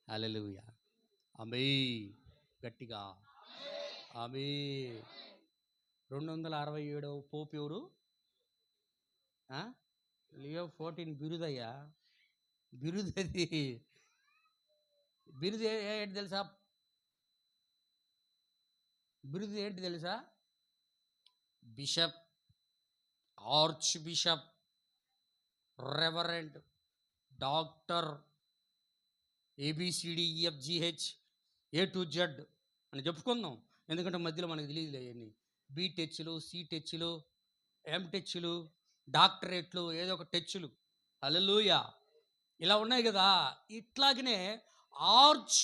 Speaker 1: హల్లెలూయా. ఆమేన్. గట్టిగా ఆమేన్. 267వ పోప్ ఎవరు? లియో 14 బిరుదయ్యా. బిరుదది. బిరుదు ఏంటి తెలుసా? బిరుదు ఏంటి తెలుసా? Bishop, arch bishop, reverend, doctor, ABCDEFGH A to Z అని చెప్పుకుందాం. ఎందుకంటే మధ్యలో మనకు తెలియదులే అవన్నీ. బీటెచ్లు, సిటెచ్లు, ఎంటెచ్లు, డాక్టరేట్లు, ఏదో ఒక టెచ్లు. హల్లెలూయా. ఇలా ఉన్నాయి కదా. ఇట్లాగనే ఆర్చ్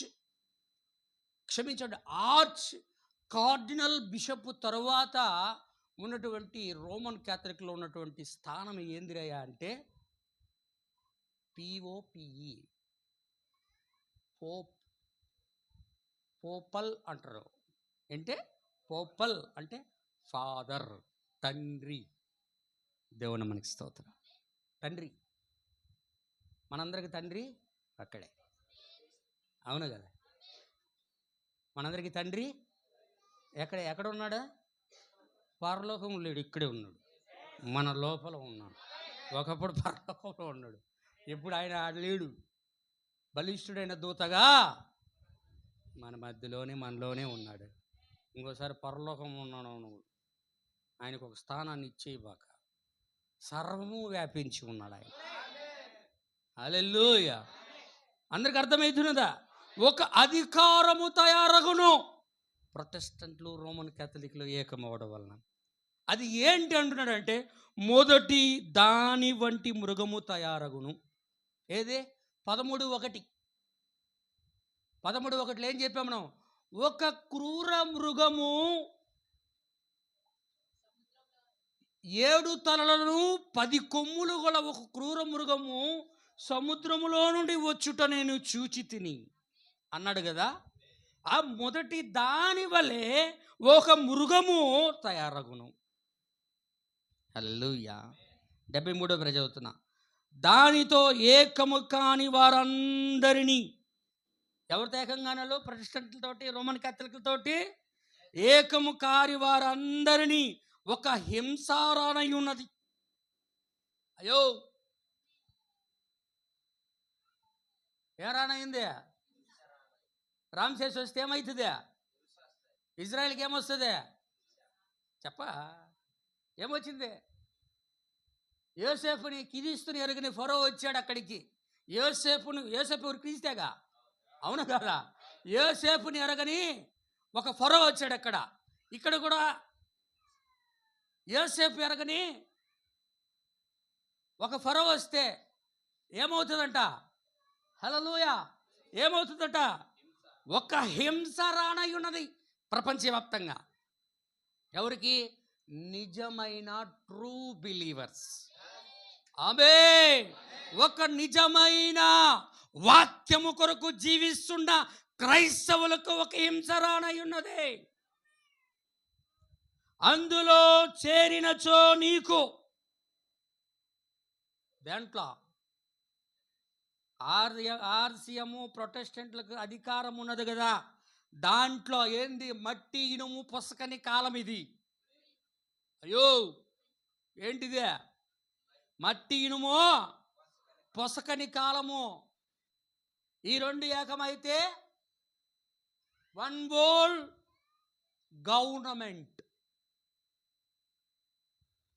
Speaker 1: కార్డినల్ బిషప్ తర్వాత ఉన్నటువంటి రోమన్ క్యాథలిక్లో ఉన్నటువంటి స్థానం ఏందిరయ్యా అంటే POPE, పోపల్ అంటారు. అంటే పోపల్ అంటే ఫాదర్, తండ్రి. దేవుని మనకి స్తోత్రం. తండ్రి, మనందరికి తండ్రి అక్కడే. అవును కదా? మనందరికి తండ్రి ఎక్కడ ఉన్నాడా? పరలోకం లేడు, ఇక్కడే ఉన్నాడు. మన లోపల ఉన్నాడు. ఒకప్పుడు పరలోకంలో ఉన్నాడు, ఇప్పుడు ఆయన లేడు. బలిష్ఠుడైన దూతగా మన మధ్యలోనే మనలోనే ఉన్నాడు. ఇంకోసారి పరలోకం ఉన్నాను, ఆయనకు ఒక స్థానాన్ని ఇచ్చేయబాక. సర్వము వ్యాపించి ఉన్నాడు ఆయన. హల్లెలూయా. అందరికి అర్థమవుతున్నదా? ఒక అధికారము తయారగును. ప్రొటెస్టెంట్లు, రోమన్ క్యాథలిక్లు ఏకమవడం వలన అది ఏంటి అంటున్నాడంటే మొదటి దాని వంటి మృగము తయారగును. ఏదే? 13:1 ఏం చెప్పాము మనం? ఒక క్రూర మృగము 7 తలలను 10 కొమ్ములు గల ఒక క్రూర మృగము సముద్రములో నుండి వచ్చుట నేను చూచి తిని అన్నాడు కదా. ఆ మొదటి దాని వలె ఒక మృగము తయారగును. హల్లెలూయా. 73వ చదువుతున్నా. దానితో ఏకము కాని వారందరినీ, ఎవరితో ఏకంగానలో? ప్రొటెస్టెంట్లతోటి, రోమన్ క్యాథలిక్లతోటి ఏకము కాని వారందరినీ ఒక హింసారానై ఉన్నది. అయ్యో, ఏ రానయిందే? రామ్సేస్ వస్తే ఏమవుతుంది? ఇజ్రాయెల్కి ఏమొస్తుంది? ఏమొచ్చింది? యోసేపుని కిరీస్తుని ఎరుగని ఫరో వచ్చాడు అక్కడికి. యోసేపు ఎవరు? క్రీస్తేగా. అవును కదా? యోసేపుని ఎరగని ఒక ఫరో వచ్చాడు అక్కడ. ఇక్కడ కూడా యోసేపు ఎరగని ఒక ఫరో వస్తే ఏమవుతుందంట? హల్లెలూయా! ఏమవుతుందట? ఒక హింస రానై ఉన్నది ప్రపంచవ్యాప్తంగా. ఎవరికి? నిజమైన ట్రూ బిలీవర్స్. ఆమేన్. ఒక నిజమైన వాక్యము కొరకు జీవిస్తున్న క్రైస్తవులకు ఒక హింస రానై ఉన్నది. అందులో చేరినచో నీకు, దాంట్లో ఆర్సిఎము ప్రొటెస్టెంట్లకు అధికారం ఉన్నది కదా, దాంట్లో ఏంది? మట్టి ఇనుము పొసకని కాలం ఇది. అయ్యో ఏంటిదే? మట్టి ఇనుము పొసకని కాలము. ఈ రెండు ఏకమైతే వన్ వరల్డ్ గవర్నమెంట్.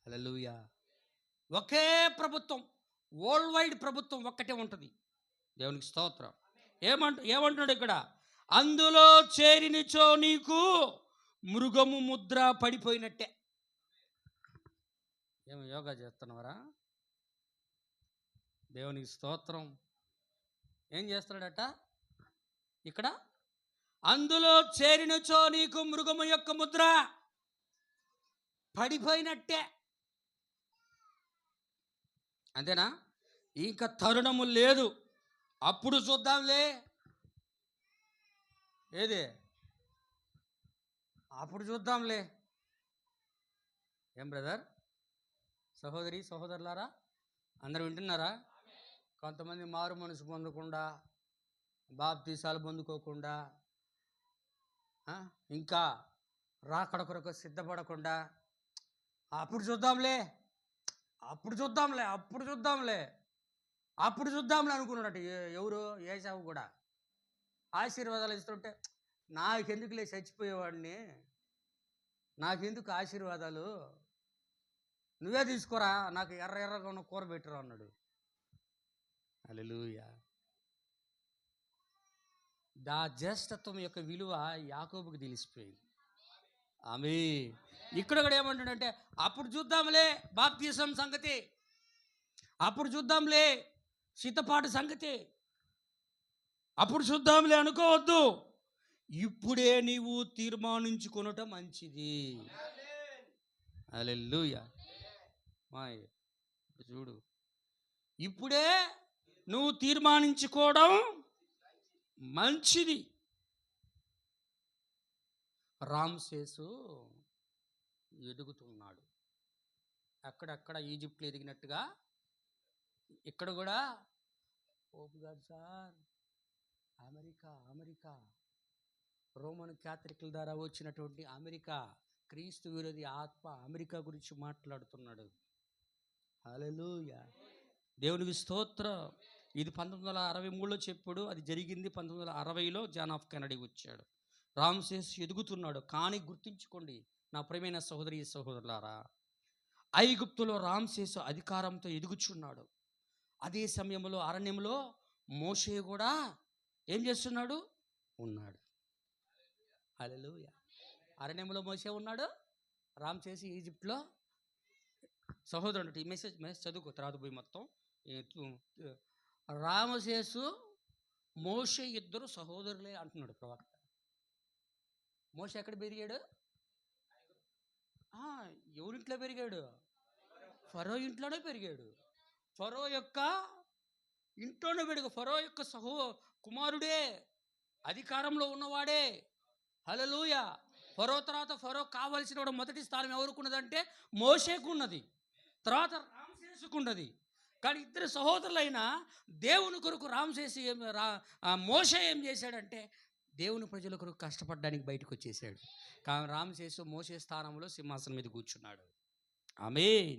Speaker 1: హల్లెలూయా! ఒకే ప్రభుత్వం, వరల్డ్ వైడ్ ప్రభుత్వం ఒక్కటే ఉంటుంది. దేవునికి స్తోత్రం. ఏమంటున్నాడు ఇక్కడ? అందులో చేరినచో నీకు మృగము ముద్ర పడిపోయినట్టే. ఏమో యోగా చేస్తున్నావరా? దేవునికి స్తోత్రం. ఏం చేస్తున్నాడట ఇక్కడ? అందులో చేరినచో నీకు మృగము యొక్క ముద్ర పడిపోయినట్టే. అంతేనా? ఇంకా తరుణము లేదు. అప్పుడు చూద్దాంలే. ఏది? అప్పుడు చూద్దాంలే. ఏం బ్రదర్, సహోదరి, సహోదరులారా, అందరూ వింటున్నారా? కొంతమంది మారు మనసు పొందకుండా, బాప్తీసాలు పొందుకోకుండా, ఇంకా రాకడ కొరకు సిద్ధపడకుండా అప్పుడు చూద్దాంలే, అప్పుడు చూద్దాంలే, అప్పుడు చూద్దాంలే, అప్పుడు చూద్దాంలే అనుకున్నాడట. ఎవరు? ఏసావు కూడా. ఆశీర్వాదాలు ఇస్తుంటే నాకెందుకులే, చచ్చిపోయేవాడిని, నాకెందుకు ఆశీర్వాదాలు, నువ్వే తీసుకోరా, నాకు ఎర్ర ఎర్రగా ఉన్న కూర పెట్టరా అన్నాడు. హల్లెలూయా! దా జ్యేష్ఠత్వం యొక్క విలువ యాకోబుకి తెలిసిపోయింది. ఆమేన్. ఇక్కడ కూడా ఏమంటాడంటే, అప్పుడు చూద్దాంలే బాప్తిసం సంగతి, అప్పుడు చూద్దాంలే సిద్ధపాటు సంగతి, అప్పుడు చూద్దాంలే అనుకోవద్దు. ఇప్పుడే నీవు తీర్మానించుకొనుట మంచిది. హల్లెలూయా! మాయ్ చూడు, ఇప్పుడే నువ్వు తీర్మానించుకోవడం మంచిది. రామ్సేసు ఎదుగుతున్నాడు. అక్కడక్కడ ఈజిప్ట్లో ఎదిగినట్టుగా ఇక్కడ కూడా ఓపు గారు సార్, అమెరికా రోమన్ క్యాథలిక్ల ద్వారా వచ్చినటువంటి అమెరికా, క్రీస్తు విరోధి ఆత్మ అమెరికా గురించి మాట్లాడుతున్నాడు. హల్లెలూయా! దేవునికి స్తోత్రం. ఇది 1963లో చెప్పాడు. అది జరిగింది 1960లో జాన్ ఆఫ్ కెనడీ వచ్చాడు. రామ్సేస్ ఎదుగుతున్నాడు. కానీ గుర్తుంచుకోండి నా ప్రియమైన సహోదరి సహోదరులారా, ఐగుప్తులో రామ్సేసు అధికారంతో ఎదుగుచున్నాడు. అదే సమయంలో అరణ్యంలో మోషే కూడా ఏం చేస్తున్నాడు? ఉన్నాడు. హల్లెలూయా! అరణ్యంలో మోషే ఉన్నాడు, రామ్సేసు ఈజిప్ట్లో. సహోదరుడు ఈ మెసేజ్ చదువుకో, తర్వాత పోయి మొత్తం. రామసేసు మోషే ఇద్దరు సహోదరులే అంటున్నాడు ప్రవక్త. మోషే ఎక్కడ పెరిగాడు? ఎవరింట్లో పెరిగాడు? ఫరో ఇంట్లోనే పెరిగాడు. ఫరో యొక్క ఇంట్లోనే పెరిగాడు. ఫరో యొక్క కుమారుడే, అధికారంలో ఉన్నవాడే. హల్లెలూయా! ఫరో తర్వాత ఫరో కావలసిన వాడు మొదటి స్థానం ఎవరుకున్నదంటే మోషేకున్నది, తర్వాత రామ్సేసుకున్నది. కానీ ఇద్దరు సహోదరులైన దేవుని కొరకు మోషే ఏం చేశాడంటే దేవుని ప్రజల కొరకు కష్టపడడానికి బయటకు వచ్చేసాడు. కానీ రామ్సేసు మోషే స్థానంలో సింహాసనం మీద కూర్చున్నాడు. ఆమేన్.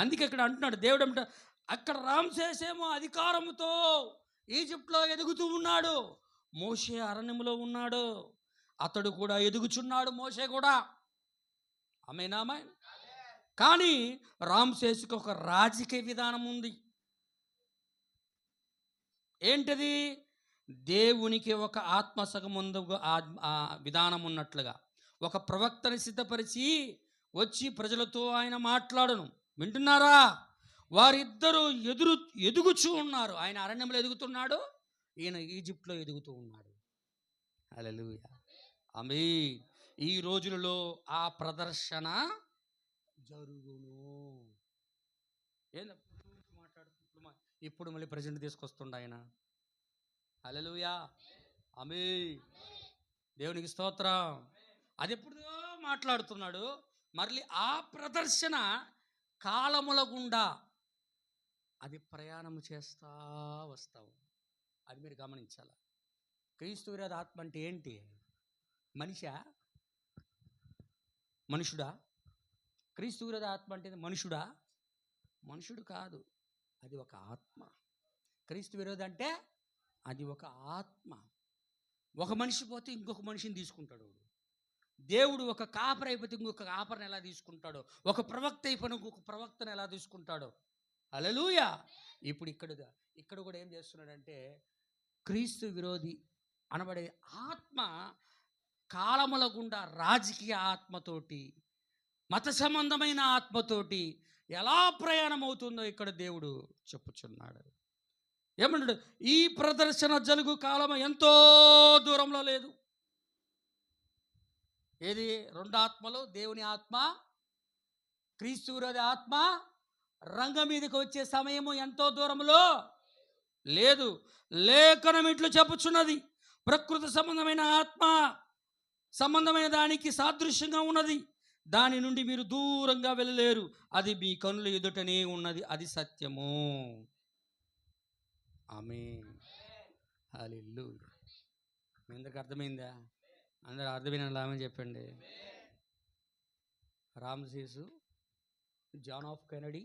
Speaker 1: అందుకే ఇక్కడ అంటున్నాడు దేవుడు అంటే, అక్కడ రామ్సేసేమో అధికారంతో ఈజిప్ట్లో ఎదుగుతూ ఉన్నాడు, మోషే అరణ్యంలో ఉన్నాడు. అతడు కూడా ఎదుగుచున్నాడు, మోషే కూడా. ఆమేన్, ఆమేన్. కానీ రామ్సేసుకి ఒక రాజకీయ విధానం ఉంది. ఏంటది? దేవునికి ఒక ఆత్మసగముందు విధానం ఉన్నట్లుగా ఒక ప్రవక్తని సిద్ధపరిచి వచ్చి ప్రజలతో ఆయన మాట్లాడను. వింటున్నారా? వారిద్దరూ ఎదుగుచూ ఉన్నారు. ఆయన అరణ్యంలో ఎదుగుతున్నాడు, ఈయన ఈజిప్ట్లో ఎదుగుతూ ఉన్నాడు. హల్లెలూయా, ఆమేన్. ఈ రోజులలో ఆ ప్రదర్శన జరుగును. మాట్లాడుతున్నా ఇప్పుడు మళ్ళీ ప్రజెంట్ తీసుకొస్తుండ ఆయన. హల్లెలూయా, ఆమేన్. దేవునికి స్తోత్రం. అది ఎప్పుడో మాట్లాడుతున్నాడు, మళ్ళీ ఆ ప్రదర్శన కాలముల గుండా అది ప్రయాణం చేస్తా వస్తావు. అది మీరు గమనించాలి. క్రీస్తు విరోధ ఆత్మ అంటే ఏంటి? మనుషుడా? క్రీస్తు విరోధ ఆత్మ అంటే మనుషుడా? మనుషుడు కాదు, అది ఒక ఆత్మ. క్రీస్తు విరోధి అంటే అది ఒక ఆత్మ. ఒక మనిషి పోతే ఇంకొక మనిషిని తీసుకుంటాడు. దేవుడు ఒక కాపరి అయిపోతే ఇంకొక కాపరిని ఎలా తీసుకుంటాడో, ఒక ప్రవక్త అయిపోయిన ఇంకొక ప్రవక్తను ఎలా తీసుకుంటాడో. హల్లెలూయా. ఇప్పుడు ఇక్కడ కూడా ఏం చేస్తున్నాడంటే, క్రీస్తు విరోధి అనబడే ఆత్మ కాలముల గుండా రాజకీయ ఆత్మతోటి, మత సంబంధమైన ఆత్మతోటి ఎలా ప్రయాణం అవుతుందో ఇక్కడ దేవుడు చెప్పుచున్నాడు. ఏమన్నాడు? ఈ ప్రదర్శన జరుగు కాలం ఎంతో దూరంలో లేదు. ఏది? రెండు ఆత్మలు, దేవుని ఆత్మ, క్రీస్తు విరోధి ఆత్మ రంగం మీదకి వచ్చే సమయము ఎంతో దూరంలో లేదు. లేఖనం ఇట్లు చెప్పుచున్నది, ప్రకృతి సంబంధమైన ఆత్మ సంబంధమైన దానికి సాదృశ్యంగా ఉన్నది, దాని నుండి మీరు దూరంగా వెళ్ళలేరు, అది మీ కనుల ఎదుటనే ఉన్నది, అది సత్యము. ఆమేన్, హల్లెలూయా. మీ అందరికి అర్థమైందా? అందరూ అర్థమైన ఆమె చెప్పండి. రామ్సేసు, జాన్ ఆఫ్ కెనడీ,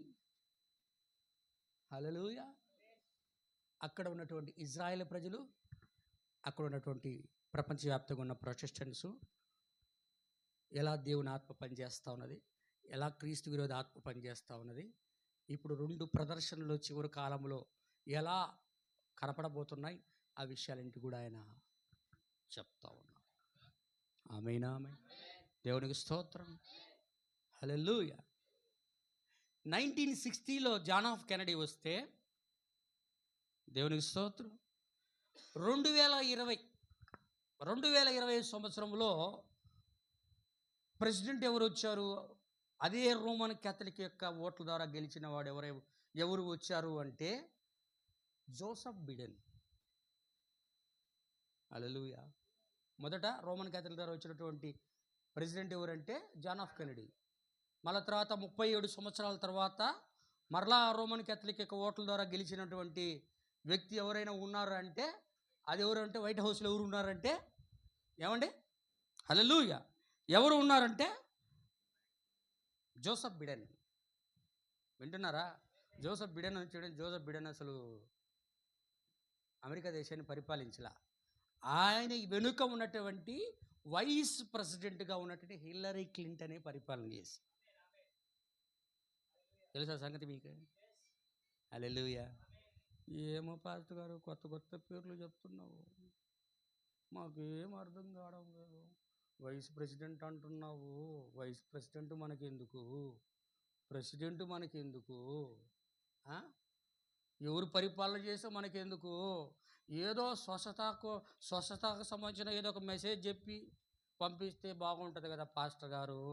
Speaker 1: హల్లెలూయా, అక్కడ ఉన్నటువంటి ఇజ్రాయెల్ ప్రజలు, అక్కడ ఉన్నటువంటి ప్రపంచవ్యాప్తంగా ఉన్న ప్రొటెస్టెంట్స్, ఎలా దేవుని ఆత్మ పనిచేస్తూ ఉన్నది, ఎలా క్రీస్తు విరోధ ఆత్మ పనిచేస్తూ ఉన్నది, ఇప్పుడు రెండు ప్రదర్శనలు చివరి కాలంలో ఎలా కనపడబోతున్నాయి, ఆ విషయాలేంటి కూడా ఆయన చెప్తా ఉన్నాడు. ఆమేన్, ఆమేన్. దేవునికి స్తోత్రం. హల్లెలూయా. 1960లో జాన్ ఆఫ్ కెనడీ వస్తే, దేవునికి స్తోత్రం, 2020 సంవత్సరంలో ప్రెసిడెంట్ ఎవరు వచ్చారు? అదే రోమన్ క్యాథలిక్ యొక్క ఓట్ల ద్వారా గెలిచిన వాడు ఎవరు వచ్చారు అంటే జోసెఫ్ బిడెన్. హల్లెలూయా. మొదట రోమన్ క్యాథలిక్ ద్వారా వచ్చినటువంటి ప్రెసిడెంట్ ఎవరంటే జాన్ ఆఫ్ కెనడీ. మళ్ళీ తర్వాత 37 సంవత్సరాల తర్వాత మరలా రోమన్ క్యాథలిక్ యొక్క ఓట్ల ద్వారా గెలిచినటువంటి వ్యక్తి ఎవరైనా ఉన్నారు అంటే అది ఎవరు అంటే, వైట్ హౌస్లో ఎవరు ఉన్నారంటే, ఏమండి? హల్లెలూయా. ఎవరు ఉన్నారంటే జోసెఫ్ బిడెన్. వింటున్నారా? జోసెఫ్ బిడెన్ చూడండి. జోసెఫ్ బిడెన్ అసలు అమెరికా దేశాన్ని పరిపాలించలా. ఆయన వెనుక ఉన్నటువంటి వైస్ ప్రెసిడెంట్గా ఉన్నటువంటి హిల్లరీ క్లింటనే పరిపాలన చేసి. తెలుసా సంగతి మీకు? హల్లెలూయా. ఏమో పాస్టర్ గారు కొత్త పేర్లు చెప్తున్నావు, మాకేం అర్థం కావడం లేదు. వైస్ ప్రెసిడెంట్ అంటున్నావు, వైస్ ప్రెసిడెంట్ మనకెందుకు, ప్రెసిడెంట్ మనకెందుకు, ఎవరు పరిపాలన చేస్తే మనకెందుకు, ఏదో స్వచ్ఛతకు సంబంధించిన ఏదో ఒక మెసేజ్ చెప్పి పంపిస్తే బాగుంటుంది కదా పాస్టర్ గారు.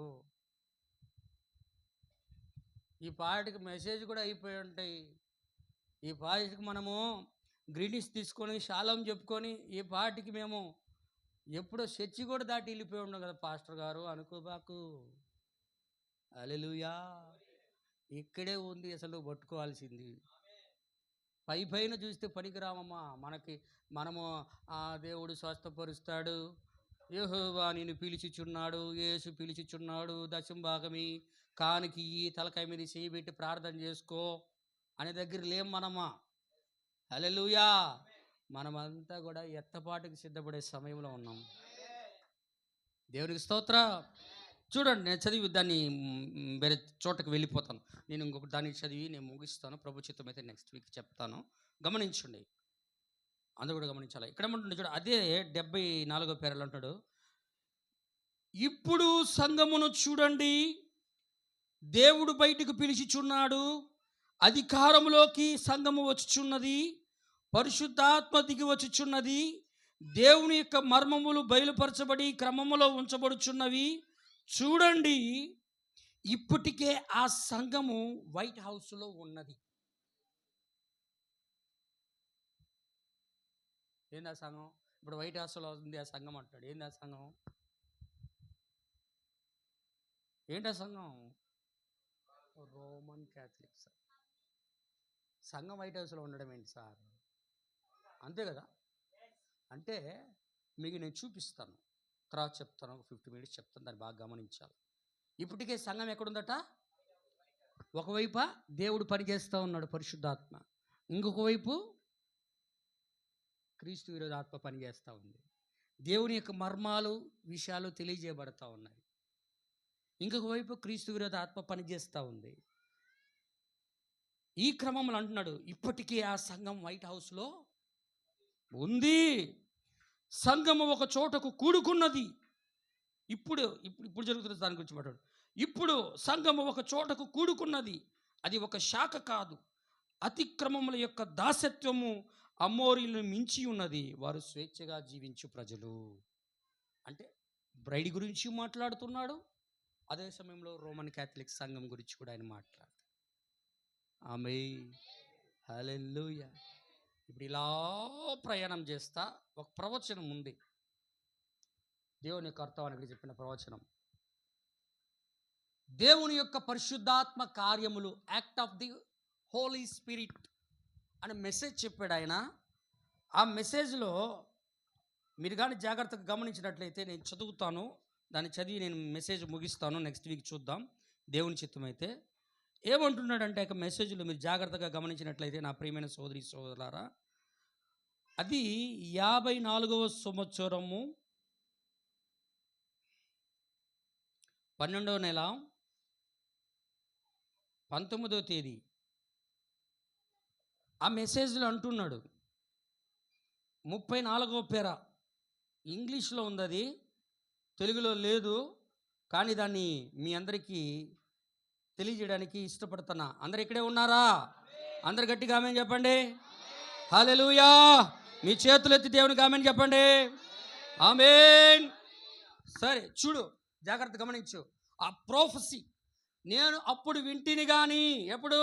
Speaker 1: ఈ పాటికి మెసేజ్ కూడా అయిపోయి ఉంటాయి. ఈ పాటికి మనము గ్రీటింగ్స్ తీసుకొని శాలం చెప్పుకొని ఈ పాటికి మేము ఎప్పుడో చర్చి కూడా దాటి వెళ్ళిపోయి ఉన్నాం కదా పాస్టర్ గారు అనుకోబాకు. హల్లెలూయా. ఇక్కడే ఉంది అసలు పట్టుకోవాల్సింది. పైన చూస్తే పనికిరామమ్మా. మనము ఆ దేవుడు స్వస్థపరుస్తాడు, యెహోవా నిన్ను పిలిచిచున్నాడు, యేసు పిలిచిచున్నాడు, దశంభాగమి కానికి ఈ తలకాయ మీద చేయబెట్టి ప్రార్థన చేసుకో అనే దగ్గర లేం మనమా. హల్లెలూయా. మనమంతా కూడా ఎత్తపాటుకి సిద్ధపడే సమయంలో ఉన్నాం. దేవునికి స్తోత్రం. చూడండి, నేను చదివి దాన్ని వేరే చోటకి వెళ్ళిపోతాను. నేను ఇంకొక దాన్ని చదివి నేను ముగిస్తాను. ప్రభు చిత్తం అయితే నెక్స్ట్ వీక్ చెప్తాను. గమనించండి, అందరూ కూడా గమనించాలి. ఇక్కడ ఏమంటుండే చూడ, అదే 74వ పేరాలు అంటాడు, ఇప్పుడు సంఘమును చూడండి, దేవుడు బయటకు పిలిచిచున్నాడు, అధికారములోకి సంఘము వచ్చుచున్నది, పరిశుద్ధాత్మ దిగి వచ్చుచున్నది, దేవుని యొక్క మర్మములు బయలుపరచబడి క్రమములో ఉంచబడుచున్నవి. చూడండి, ఇప్పటికే ఆ సంఘము వైట్ హౌస్లో ఉన్నది. ఏంది ఆ సంఘం? ఇప్పుడు వైట్ హౌస్లో ఉంది ఆ సంఘం అంటాడు. ఏంది ఆ సంఘం? ఏంటి ఆ సంఘం? Roman Catholics. సంఘం వైట్ హౌస్లో ఉండడం ఏంటి సార్? అంతే కదా. అంటే మీకు నేను చూపిస్తాను, తర్వాత చెప్తాను, ఒక 50 మినిట్స్ చెప్తాను, దాన్ని బాగా గమనించాలి. ఇప్పటికే సంఘం ఎక్కడుందట? ఒకవైపు దేవుడు పనిచేస్తూ ఉన్నాడు పరిశుద్ధాత్మ, ఇంకొక వైపు క్రీస్తు విరోధ ఆత్మ పనిచేస్తూ ఉంది. దేవుని యొక్క మర్మాలు విషయాలు తెలియజేయబడతా ఉన్నాయి. ఇంకొక వైపు క్రీస్తు విరోధ ఆత్మ పనిచేస్తూ ఉంది. ఈ క్రమంలో అంటున్నాడు, ఇప్పటికీ ఆ సంఘం వైట్ హౌస్లో ఉంది. సంఘము ఒక చోటకు కూడుకున్నది. ఇప్పుడు జరుగుతున్న దాని గురించి మాట్లాడు. ఇప్పుడు సంఘము ఒక చోటకు కూడుకున్నది, అది ఒక శాఖ కాదు. అతిక్రమముల యొక్క దాసత్వము అమోరీలను మించి ఉన్నది, వారు స్వేచ్ఛగా జీవించు ప్రజలు. అంటే బ్రైడ్ గురించి మాట్లాడుతున్నాడు, అదే సమయంలో రోమన్ క్యాథలిక్ సంఘం గురించి కూడా ఆయన మాట్లాడుతాడు. ఆమేన్, హల్లెలూయా. ఇప్పుడు ఇలా ప్రయాణం చేస్తా ఒక ప్రవచనం ఉంది, దేవుని యొక్క అర్థానికి చెప్పిన ప్రవచనం. దేవుని యొక్క పరిశుద్ధాత్మ కార్యములు, act of the Holi spirit అనే మెసేజ్ చెప్పాడు ఆయన. ఆ మెసేజ్లో మీరు కానీ జాగ్రత్తగా గమనించినట్లయితే, నేను చదువుతాను, దాన్ని చదివి నేను మెసేజ్ ముగిస్తాను, నెక్స్ట్ వీక్ చూద్దాం దేవుని చిత్తం అయితే. ఏమంటున్నాడంటే ఒక మెసేజ్లో మీరు జాగ్రత్తగా గమనించినట్లయితే నా ప్రియమైన సోదరి సోదరులారా, అది 54వ సంవత్సరము 12వ నెల 19వ తేదీ ఆ మెసేజ్లో అంటున్నాడు. 34వ పేర ఇంగ్లీష్లో ఉంది, అది తెలుగులో లేదు, కానీ దాన్ని మీ అందరికీ తెలియజేయడానికి ఇష్టపడుతున్నా. అందరు ఇక్కడే ఉన్నారా? అందరు గట్టిగా ఆమేన్ చెప్పండి. హల్లెలూయా. మీ చేతులు ఎత్తి దేవునికి ఆమేన్ చెప్పండి. ఆమేన్. సరే చూడు, జాగ్రత్త గమనించు. ఆ ప్రొఫెసీ నేను అప్పుడు వింటిని కానీ, ఎప్పుడు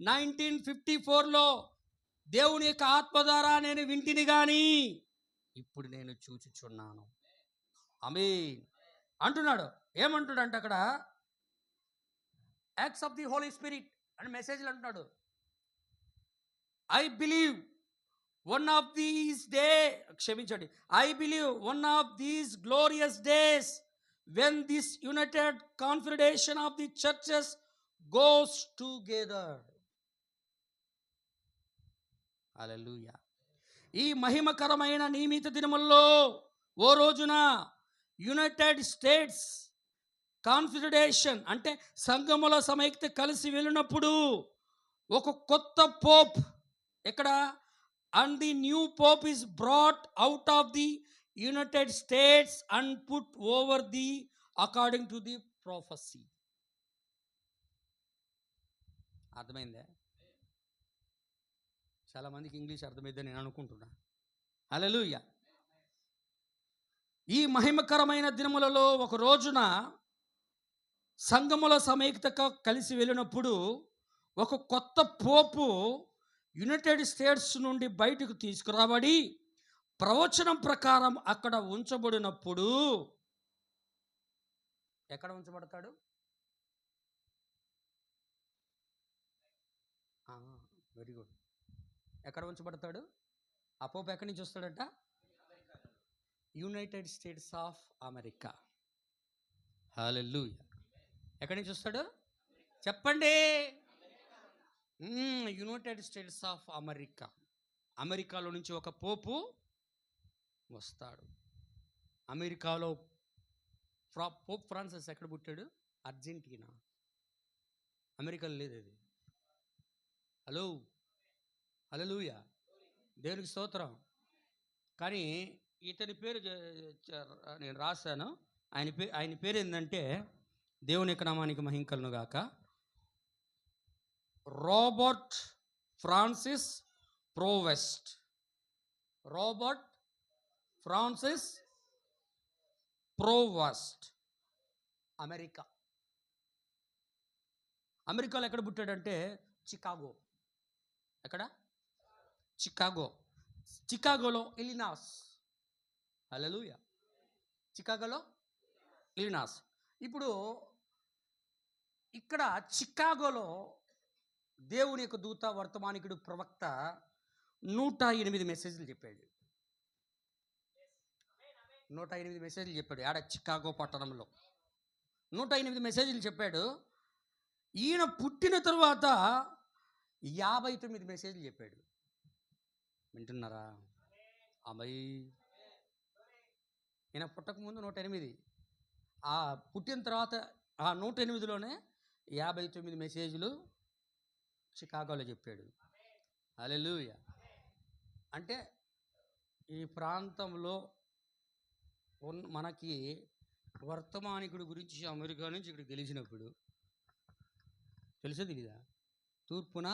Speaker 1: 1954లో దేవుని యొక్క ఆత్మ ద్వారా నేను వింటిని కానీ, ఇప్పుడు నేను చూచుచున్నాను. ఆమేన్ అంటున్నాడు. ఏమంటున్నాడు అంటే అక్కడ acts of the Holi Spirit అని మెసేజ్లు అంటున్నాడు. I believe one of these day, క్షమించండి, I believe one of these glorious days when this united confederation of the churches goes together. Hallelujah. ఈ మహిమకరమైన నియమిత దినముల్లో ఓ రోజున యునైటెడ్ స్టేట్స్ కాన్ఫెడరేషన్ అంటే సంఘముల సమైక్యత కలిసి వెళ్ళినప్పుడు ఒక కొత్త పోప్ ఎక్కడ, and the new Pope is brought out of the United states and put over the according to the ప్రొఫెసీ. అర్థమైందా? చాలా మందికి ఇంగ్లీష్ అర్థమైందని నేను అనుకుంటున్నా. హల్లెలూయా. ఈ మహిమకరమైన దినములలో ఒక రోజున సంఘముల సమైక్యత కలిసి వెళ్ళినప్పుడు ఒక కొత్త పోపు యునైటెడ్ స్టేట్స్ నుండి బయటకు తీసుకురాబడి ప్రవచనం ప్రకారం అక్కడ ఉంచబడినప్పుడు, ఎక్కడ ఉంచబడతాడు? Very good. ఎక్కడ ఉంచబడతాడు? ఆ పోపు ఎక్కడి నుంచి వస్తాడట? United States of America. Hallelujah. ఎక్కడి నుంచి వస్తాడు చెప్పండి? United States of America. అమెరికాలో నుంచి ఒక పోపు వస్తాడు. అమెరికాలో పోప్ ఫ్రాన్సిస్ ఎక్కడ పుట్టాడు? అర్జెంటీనా. అమెరికాలో లేదు అది. హలో, హల్లెలూయా, దేవునికి స్తోత్రం. కానీ ఇతని పేరు నేను రాశాను, ఆయన పేరు ఏంటంటే, దేవుని యొక్క నామానికి మహిమ కలుగును గాక, Robert Francis Prevost. Robert Francis Prevost. అమెరికాలో ఎక్కడ పుట్టాడంటే చికాగో. ఎక్కడ? చికాగోలో ఇలినాస్. హల్లెలూయా. చికాగోలో ఇలినాస్. ఇప్పుడు ఇక్కడ చికాగోలో దేవుని యొక్క దూత, వర్తమానికుడు, ప్రవక్త 108 మెసేజ్లు చెప్పాడు. 108 మెసేజ్లు చెప్పాడు. ఆడ చికాగో పట్టణంలో 108 మెసేజ్లు చెప్పాడు. ఈయన పుట్టిన తరువాత 59 మెసేజ్లు చెప్పాడు. వింటున్నారా? అమ్మాయి, ఈయన పుట్టకముందు 108, ఆ పుట్టిన తర్వాత ఆ 108లోనే 59 మెసేజ్లు చికాగోలో చెప్పాడు. హల్లెలూయా. అంటే ఈ ప్రాంతంలో మనకి వర్తమానికుడి గురించి అమెరికా నుంచి ఇక్కడికి తెలిసినప్పుడు, తెలుసా తెలీదా? తూర్పున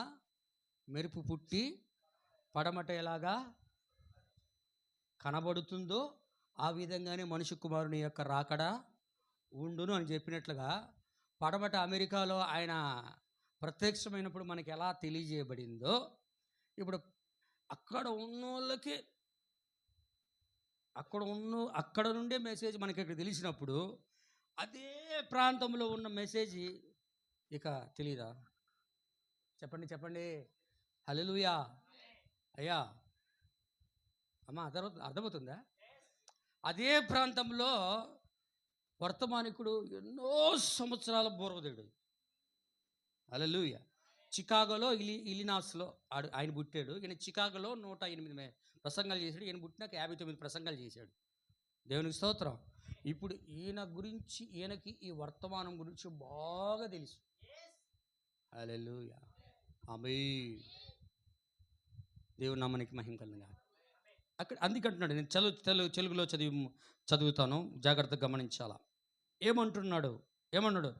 Speaker 1: మెరుపు పుట్టి పడమట ఎలాగా కనబడుతుందో ఆ విధంగానే మనుష్య కుమారుని యొక్క రాకడ ఉండును అని చెప్పినట్లుగా, పడమట అమెరికాలో ఆయన ప్రత్యక్షమైనప్పుడు మనకి ఎలా తెలియజేయబడిందో, ఇప్పుడు అక్కడ ఉన్నోళ్ళకి అక్కడ నుండే మెసేజ్ మనకి ఇక్కడ తెలిసినప్పుడు, అదే ప్రాంతంలో ఉన్న మెసేజ్ ఇక తెలీదా? చెప్పండి. హల్లెలూయా. అయ్యా, అమ్మా, అర్థమవుతుందా? అదే ప్రాంతంలో వర్తమానికుడు ఎన్నో సంవత్సరాల పూర్వదేవుడు. హల్లెలూయా. చికాగోలో ఇలినాస్లో ఆయన పుట్టాడు. ఈయన చికాగోలో 108 ప్రసంగాలు చేశాడు. ఈయన పుట్టినాక 59 ప్రసంగాలు చేశాడు. దేవునికి స్తోత్రం. ఇప్పుడు ఈయనకి ఈ వర్తమానం గురించి బాగా తెలుసు. హల్లెలూయా. ఆమేన్. దేవుని నామానికి మహిమ కలుగును. అక్కడ అందుకంటున్నాడు, నేను తెలుగులో చదువుతాను, జాగ్రత్తగా గమనించాలా. ఏమన్నాడు?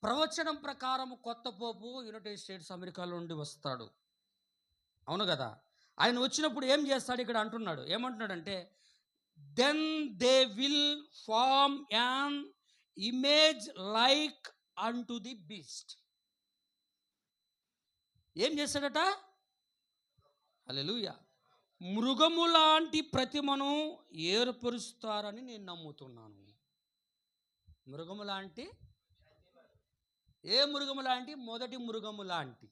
Speaker 1: ప్రవచనం ప్రకారం కొత్త పోపు యునైటెడ్ స్టేట్స్ అమెరికాలో నుండి వస్తాడు. అవును కదా? ఆయన వచ్చినప్పుడు ఏం చేస్తాడు ఇక్కడ అంటున్నాడు. ఏమంటున్నాడంటే, then they will form an image like unto the beast. ఏం చేస్తాడట? హల్లెలూయా. మృగము లాంటి ప్రతిమను ఏర్పరుస్తారని నేను నమ్ముతున్నాను. మృగము లాంటి, ఏ మృగము లాంటి? మొదటి మృగము లాంటి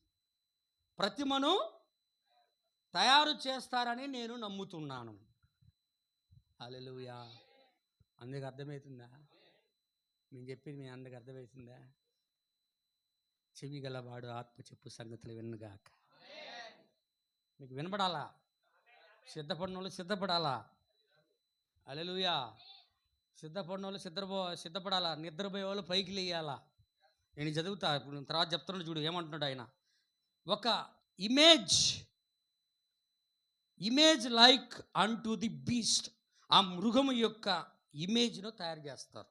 Speaker 1: ప్రతిమను తయారు చేస్తారని నేను నమ్ముతున్నాను. హల్లెలూయా. అందుకు అర్థమవుతుందా? నేను చెప్పింది మీ అందరికి అర్థమవుతుందా? చెవి గలవాడు ఆత్మ చెప్పు సంగతులు వినుగాక. మీకు వినపడాలా? సిద్ధపడాలా? హల్లెలూయా. సిద్ధపడాలా. నిద్రపోయే వాళ్ళు పైకి లేయాలా. నేను చదువుతా, ఇప్పుడు తర్వాత చెప్తున్నాడు చూడు ఏమంటున్నాడు ఆయన. ఒక image like unto the beast, ఆ మృగము యొక్క ఇమేజ్ను తయారు చేస్తారు.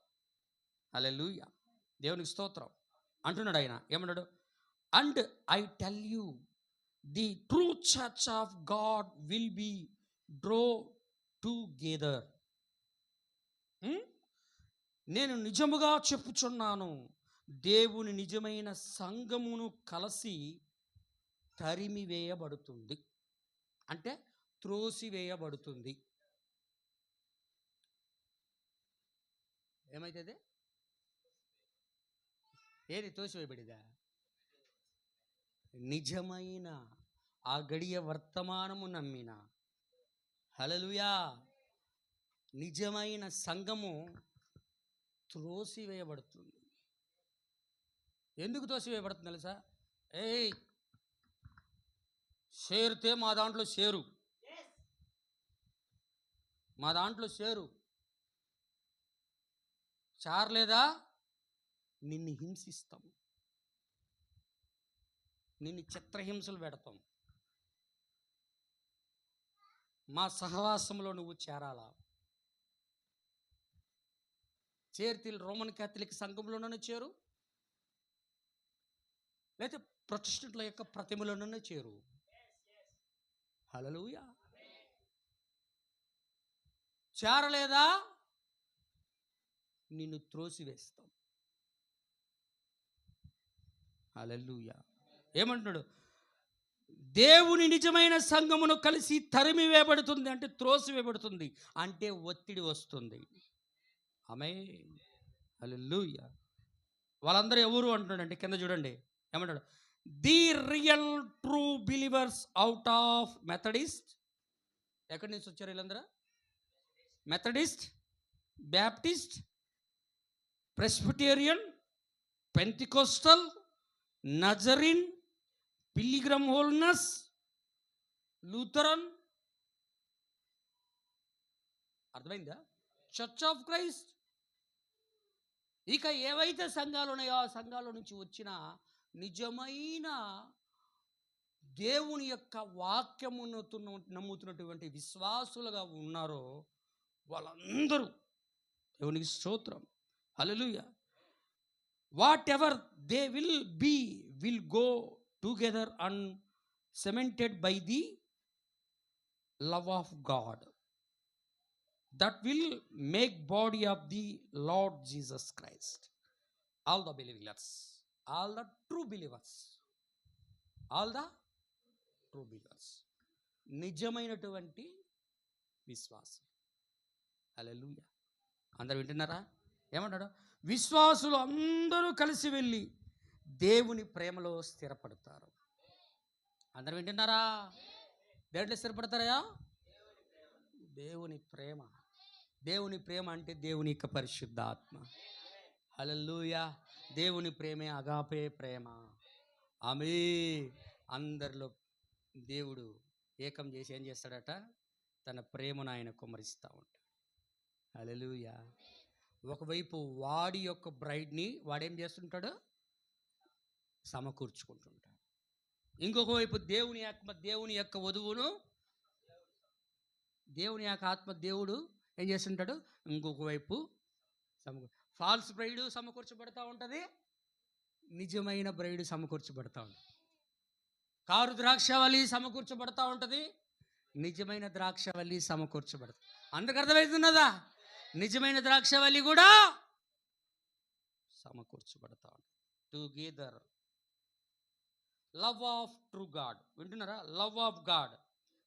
Speaker 1: హల్లెలూయా. దేవునికి స్తోత్రం. అంటున్నాడు ఆయన. ఏమన్నాడు? And I tell you the true church of God will be draw together. నేను నిజముగా చెప్పుచున్నాను, దేవుని నిజమైన సంఘమును కలిసి తరిమివేయబడుతుంది, అంటే త్రోసివేయబడుతుంది. ఏమైతుంది? ఏది తోసివేయబడిదా? నిజమైన ఆ గడియ వర్తమానము నమ్మిన, హల్లెలూయా, నిజమైన సంఘము త్రోసివేయబడుతుంది. ఎందుకు తోసివేయబడుతుంది తెలుసా? చేరితే మా దాంట్లో చేరు, చారలేదా నిన్ను హింసిస్తాం, నిన్ను చిత్రహింసలు పెడతాం, మా సహవాసంలో నువ్వు చేరాలా. చేరితే రోమన్ క్యాథలిక్ సంఘంలోనూ చేరు, లేకపోతే ప్రొటెస్టెంట్ల యొక్క ప్రతిమలోనూ చేరు. హల్లెలూయా. చేరలేదా నిన్ను త్రోసివేస్తాం. హల్లెలూయా. ఏమంటున్నాడు? దేవుని నిజమైన సంఘమును కలిసి తరిమి వేయబడుతుంది అంటే త్రోసివేయబడుతుంది అంటే ఒత్తిడి వస్తుంది. ఆమేన్. హల్లెలూయా. వాళ్ళందరూ ఎవరు అంటున్నాడంటే కింద చూడండి ఏమంటాడు? The real true believers out of Methodist. ఎక్కడి నుంచి వచ్చారు వీళ్ళందరూ? Methodist, Baptist, Presbyterian, Pentecostal, Nazarene, Pilgrim Holiness, Lutheran. అర్థమైందా? Church of Christ. ఇక ఏవైతే సంఘాలు ఉన్నాయో ఆ సంఘాల నుంచి వచ్చిన నిజమైన దేవుని యొక్క వాక్యమును నమ్ముతున్నటువంటి విశ్వాసులుగా ఉన్నారో వాళ్ళందరూ దేవునికి స్తోత్రం. Hallelujah. Whatever they will go together and cemented by the love of God that will make body of the Lord Jesus Christ. All the believers, all the true believers, all the true believers, నిజమైనటువంటి విశ్వాసం. హల్లెలూయా. అందరూ వింటున్నారా? ఏమంటాడు? విశ్వాసులు అందరూ కలిసి వెళ్ళి దేవుని ప్రేమలో స్థిరపడతారు. అందరూ వింటున్నారా? దేంట్లో స్థిరపడతారయ్యా? దేవుని ప్రేమ. దేవుని ప్రేమ అంటే దేవుని యొక్క పరిశుద్ధాత్మ. హల్లెలూయా. దేవుని ప్రేమే అగాపే ప్రేమ. ఆమేన్. అందరిలో దేవుడు ఏకం చేసి ఏం చేస్తాడట? తన ప్రేమను ఆయన కుమ్మరిస్తూ ఉంటాడు. హల్లెలూయా. ఒకవైపు వాడి యొక్క బ్రైడ్ని వాడేం చేస్తుంటాడు? సమకూర్చుకుంటుంటాడు. ఇంకొక వైపు దేవుని యొక్క వధువును దేవుని యొక్క ఆత్మ దేవుడు ఏం చేస్తుంటాడు? ఇంకొక వైపు ఫాల్స్ బ్రైడ్ సమకూర్చబడతా ఉంటుంది, నిజమైన బ్రైడ్ సమకూర్చబడతా ఉంటుంది. కారు ద్రాక్షవల్లి సమకూర్చబడతా ఉంటుంది, నిజమైన ద్రాక్షవల్లి సమకూర్చబడుతుంది. అందరికి అర్థమవుతున్నదా? నిజమైన ద్రాక్షవల్లి కూడా సమకూర్చబడతా ఉంటుంది. Together love of true God. వింటున్నారా? Love of God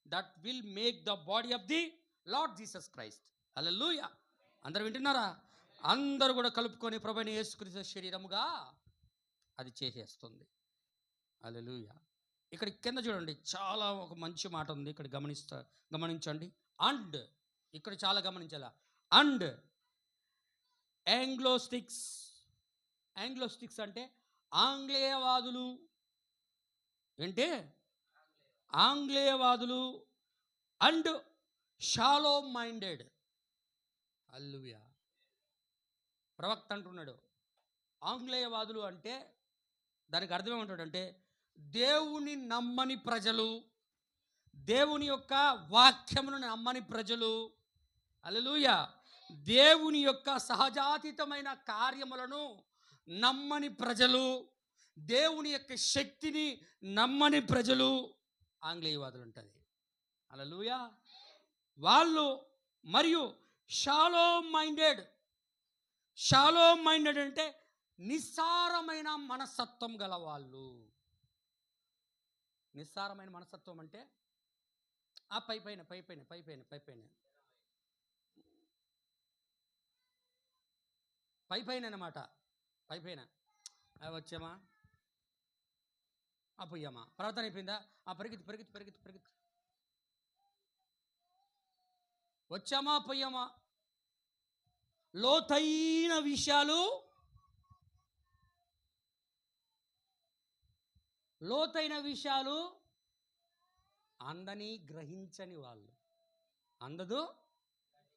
Speaker 1: that will make the body of the Lord Jesus Christ. Hallelujah. అందరు వింటున్నారా? అందరూ కూడా కలుపుకొని ప్రభువైన యేసుక్రీస్తు శరీరముగా అది చేసేస్తుంది. హల్లెలూయా. ఇక్కడ కింద చూడండి, చాలా ఒక మంచి మాట ఉంది. ఇక్కడ గమనించండి. అండ్ ఇక్కడ చాలా గమనించాలా. అండ్ యాంగ్లోస్టిక్స్. యాంగ్లోస్టిక్స్ అంటే ఆంగ్లేయవాదులు. ఏంటి? ఆంగ్లేయవాదులు అండ్ షాలో మైండెడ్. హల్లెలూయా. ప్రవక్త అంటున్నాడు ఆంగ్లేయవాదులు అంటే దానికి అర్థం ఏమంటాడంటే దేవుని నమ్మని ప్రజలు, దేవుని యొక్క వాక్యమును నమ్మని ప్రజలు. హల్లెలూయా. దేవుని యొక్క సహజాతీతమైన కార్యములను నమ్మని ప్రజలు, దేవుని యొక్క శక్తిని నమ్మని ప్రజలు ఆంగ్లేయవాదులు ఉంటుంది. హల్లెలూయా. వాళ్ళు మరియు షాలో మైండెడ్. షాలో మైండెడ్ అంటే నిస్సారమైన మనస్తత్వం గల వాళ్ళు. నిస్సారమైన మనస్తత్వం అంటే ఆ పైపైన అన్నమాట. పైపైన వచ్చామా, పోయామా, ప్రార్థన అయిపోయిందా, పరిగెత్తి వచ్చామా పోయామా. లోతైన విషయాలు అందని గ్రహించని వాళ్ళు. అందదు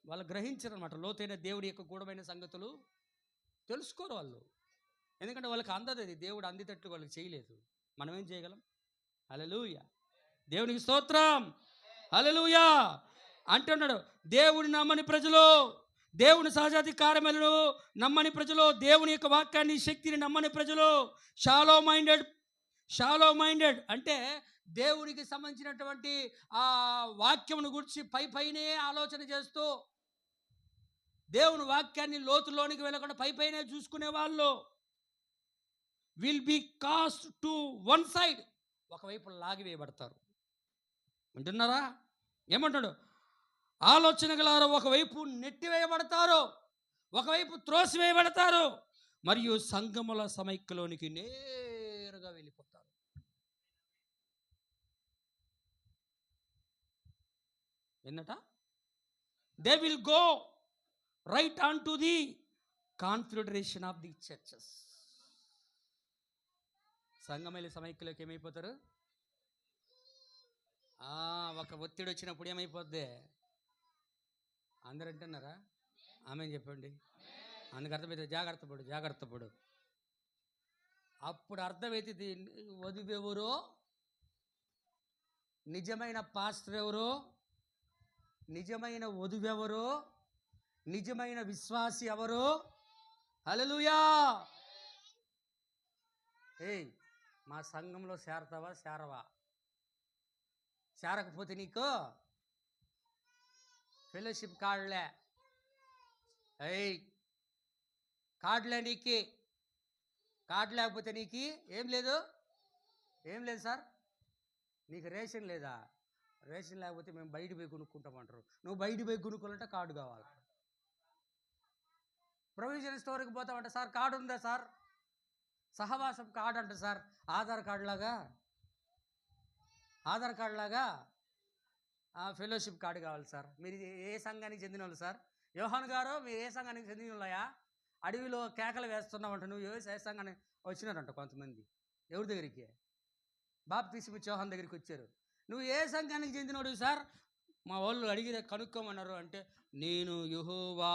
Speaker 1: వాళ్ళు గ్రహించరు అనమాట. లోతైన దేవుడి యొక్క గూఢమైన సంగతులు తెలుసుకోరు వాళ్ళు. ఎందుకంటే వాళ్ళకి అందదు. దేవుడు అందితట్లు వాళ్ళకి చేయలేదు. మనం ఏం చేయగలం? హల్లెలూయా. దేవునికి స్తోత్రం. హల్లెలూయా. అంటున్నాడు దేవుని నమ్మని ప్రజలు, దేవుని సహజాధికారములను నమ్మని ప్రజలు, దేవుని యొక్క వాక్యాన్ని శక్తిని నమ్మని ప్రజలు, షాలో మైండెడ్ అంటే దేవునికి సంబంధించినటువంటి ఆ వాక్యమును గురించి పైనే ఆలోచన చేస్తూ దేవుని వాక్యాన్ని లోతులోనికి వెళ్ళకుండా పైనే చూసుకునే వాళ్ళు will be cost to one side, ఒకవైపు లాగివేయబడతారు. వింటున్నారా? ఏమంటాడు? ఆలోచన గలారు ఒకవైపు నెట్టివేయబడతారు, ఒకవైపు త్రోసివేయబడతారు, మరియు సంగముల సమైక్యలోనికి నేరుగా వెళ్ళిపోతారు. ఎన్నట? They will go right on to the confederation of the churches. సంగమేలి సమైక్యలోకి ఏమైపోతారు? ఒక ఒత్తిడి వచ్చినప్పుడు ఏమైపోద్ది? అందరు అంటున్నారా? ఆమె చెప్పండి. అందుకు అర్థమైతే జాగ్రత్త పడు. అప్పుడు అర్థమైతే వధువెవరో, నిజమైన పాస్టర్ ఎవరో, నిజమైన వధువెవరో, నిజమైన విశ్వాసి ఎవరో. హల్లెలూయా! మా సంఘంలో చేరతావా? చేరకపోతే నీకు ఫెలోషిప్ కార్డులే. కార్డులే నీకు. కార్డు లేకపోతే నీకు ఏం లేదు సార్. నీకు రేషన్ లేదా? రేషన్ లేకపోతే మేము బయట పోయి కొనుక్కుంటామంటారు. నువ్వు బయట పోయి కొనుక్కోవాలంటే కార్డు కావాలి. ప్రొవిజన్ స్టోర్కి పోతామంటే సార్ కార్డు ఉందా సార్? సహవాసం కార్డు అంట సార్. ఆధార్ కార్డు లాగా ఫెలోషిప్ కార్డు కావాలి సార్. మీరు ఏ సంఘానికి చెందిన వాళ్ళు సార్? యోహాన్ గారు, మీరు ఏ సంఘానికి చెందిన వాళ్ళయా? అడవిలో కేకలు వేస్తున్నామంట. నువ్వు ఏ సంఘానికి వచ్చినారంట కొంతమంది. ఎవరి దగ్గరికి? బాప్తిస్మ యోహాన్ దగ్గరికి వచ్చారు. నువ్వు ఏ సంఘానికి చెందినవాడు సార్? మా వాళ్ళు అడిగితే కనుక్కోమన్నారు. అంటే నేను యెహోవా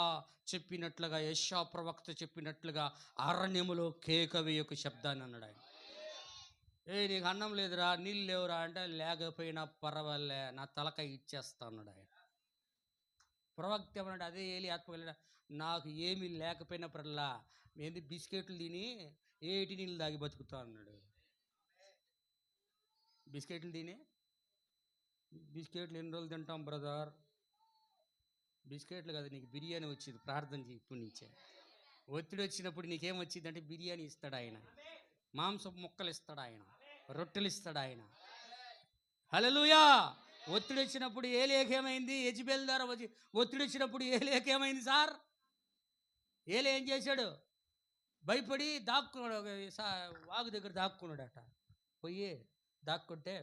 Speaker 1: చెప్పినట్లుగా, యెషయా ప్రవక్త చెప్పినట్లుగా అరణ్యములో కేక వేయొక శబ్దాన్ని అన్నాడు ఆయన. నీకు అన్నం లేదురా, నీళ్ళు లేవురా అంటే, లేకపోయినా పర్వాలే, నా తలకాయ ఇచ్చేస్తా అన్నాడు ఆయన. ప్రవక్త ఏమన్నాడు? అదే ఏలి ఆత్మ వెళ్ళాడు, నాకు ఏమీ లేకపోయినా పర్లా, ఏంది బిస్కెట్లు తిని ఏటి నీళ్ళు తాగి బతుకుతా అన్నాడు. బిస్కెట్లు ఎన్ని రోజులు తింటాం బ్రదర్? బిస్కెట్లు కదా, నీకు బిర్యానీ వచ్చింది. ప్రార్థన చేయి ఇప్పటి నుంచే. ఒత్తిడి వచ్చినప్పుడు నీకేం వచ్చింది అంటే బిర్యానీ ఇస్తాడు ఆయన, మాంసం ముక్కలు ఇస్తాడు ఆయన, రొట్టెలు ఇస్తాడు ఆయన. హల్లెలూయా! ఒత్తిడి వచ్చినప్పుడు ఏ లేఖేమైంది? యెజబెల్ ద్వారా ఒత్తిడి వచ్చినప్పుడు ఏ లేఖేమైంది సార్? ఏలే ఏం చేశాడు? భయపడి దాక్కున్నాడు. వాగు దగ్గర దాక్కున్నాడట. పోయి దాక్కుంటే,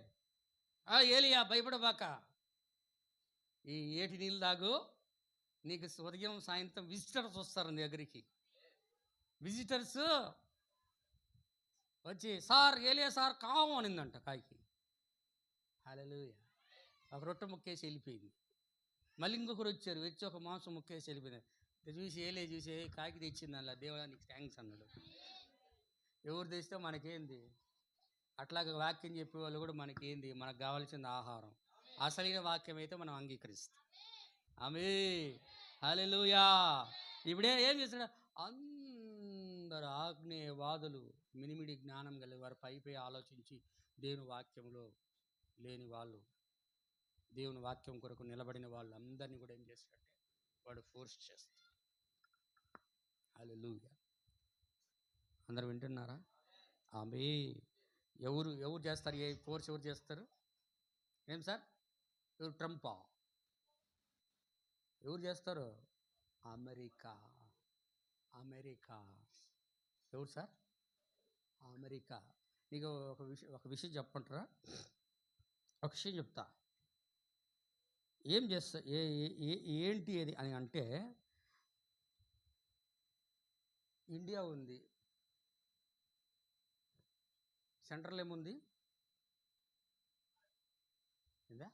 Speaker 1: ఏలియా భయపడబాక, ఈ ఏటి నీళ్ళు తాగు, నీకు ఉదయం సాయంత్రం విజిటర్స్ వస్తారు నీ దగ్గరికి. విజిటర్స్ వచ్చి సార్ ఏలియా సార్ కావు అనిందంట కాకి. హల్లెలూయా! ఒక రొట్టె ముక్కేసి వెళ్ళిపోయింది. మళ్ళీ ఇంకొకరు వచ్చారు, వచ్చి ఒక మాంసం ముక్కేసి వెళ్ళిపోయింది. చూసి ఏలే చూసి కాకి తెచ్చింది అలా, దేవుడా నీకు థ్యాంక్స్ అన్నాడు. ఎవరు తెస్తే మనకేంది? అట్లాగే వాక్యం చెప్పేవాళ్ళు కూడా మనకేంది? మనకు కావాల్సింది ఆహారం. అసలైన వాక్యం అయితే మనం అంగీకరిస్తాం. ఆమేన్. హల్లెలూయా! ఇప్పుడే ఏం చేస్తాడు? అందరు ఆగ్నేయవాదులు, మినిమిడి జ్ఞానం కలిగి వారు పైపై ఆలోచించి దేవుని వాక్యంలో లేని వాళ్ళు, దేవుని వాక్యం కొరకు నిలబడిన వాళ్ళు అందరినీ కూడా ఏం చేస్తాడంటే వాడు ఫోర్స్ చేస్తాడు. హల్లెలూయా! అందరు వింటున్నారా? ఆమేన్. ఎవరు చేస్తారు? ఏ ఫోర్స్ ఎవరు చేస్తారు? ఏం సార్? ఎవరు? ట్రంపా? ఎవరు చేస్తారు? అమెరికా. ఎవరు సార్? అమెరికా. నీకు ఒక విషయం చెప్పంటారా? ఒక విషయం చెప్తా. ఏం చేస్తా ఏంటి అది అని అంటే, ఇండియా ఉంది, సెంట్రల్ ఏముంది? ఉందా?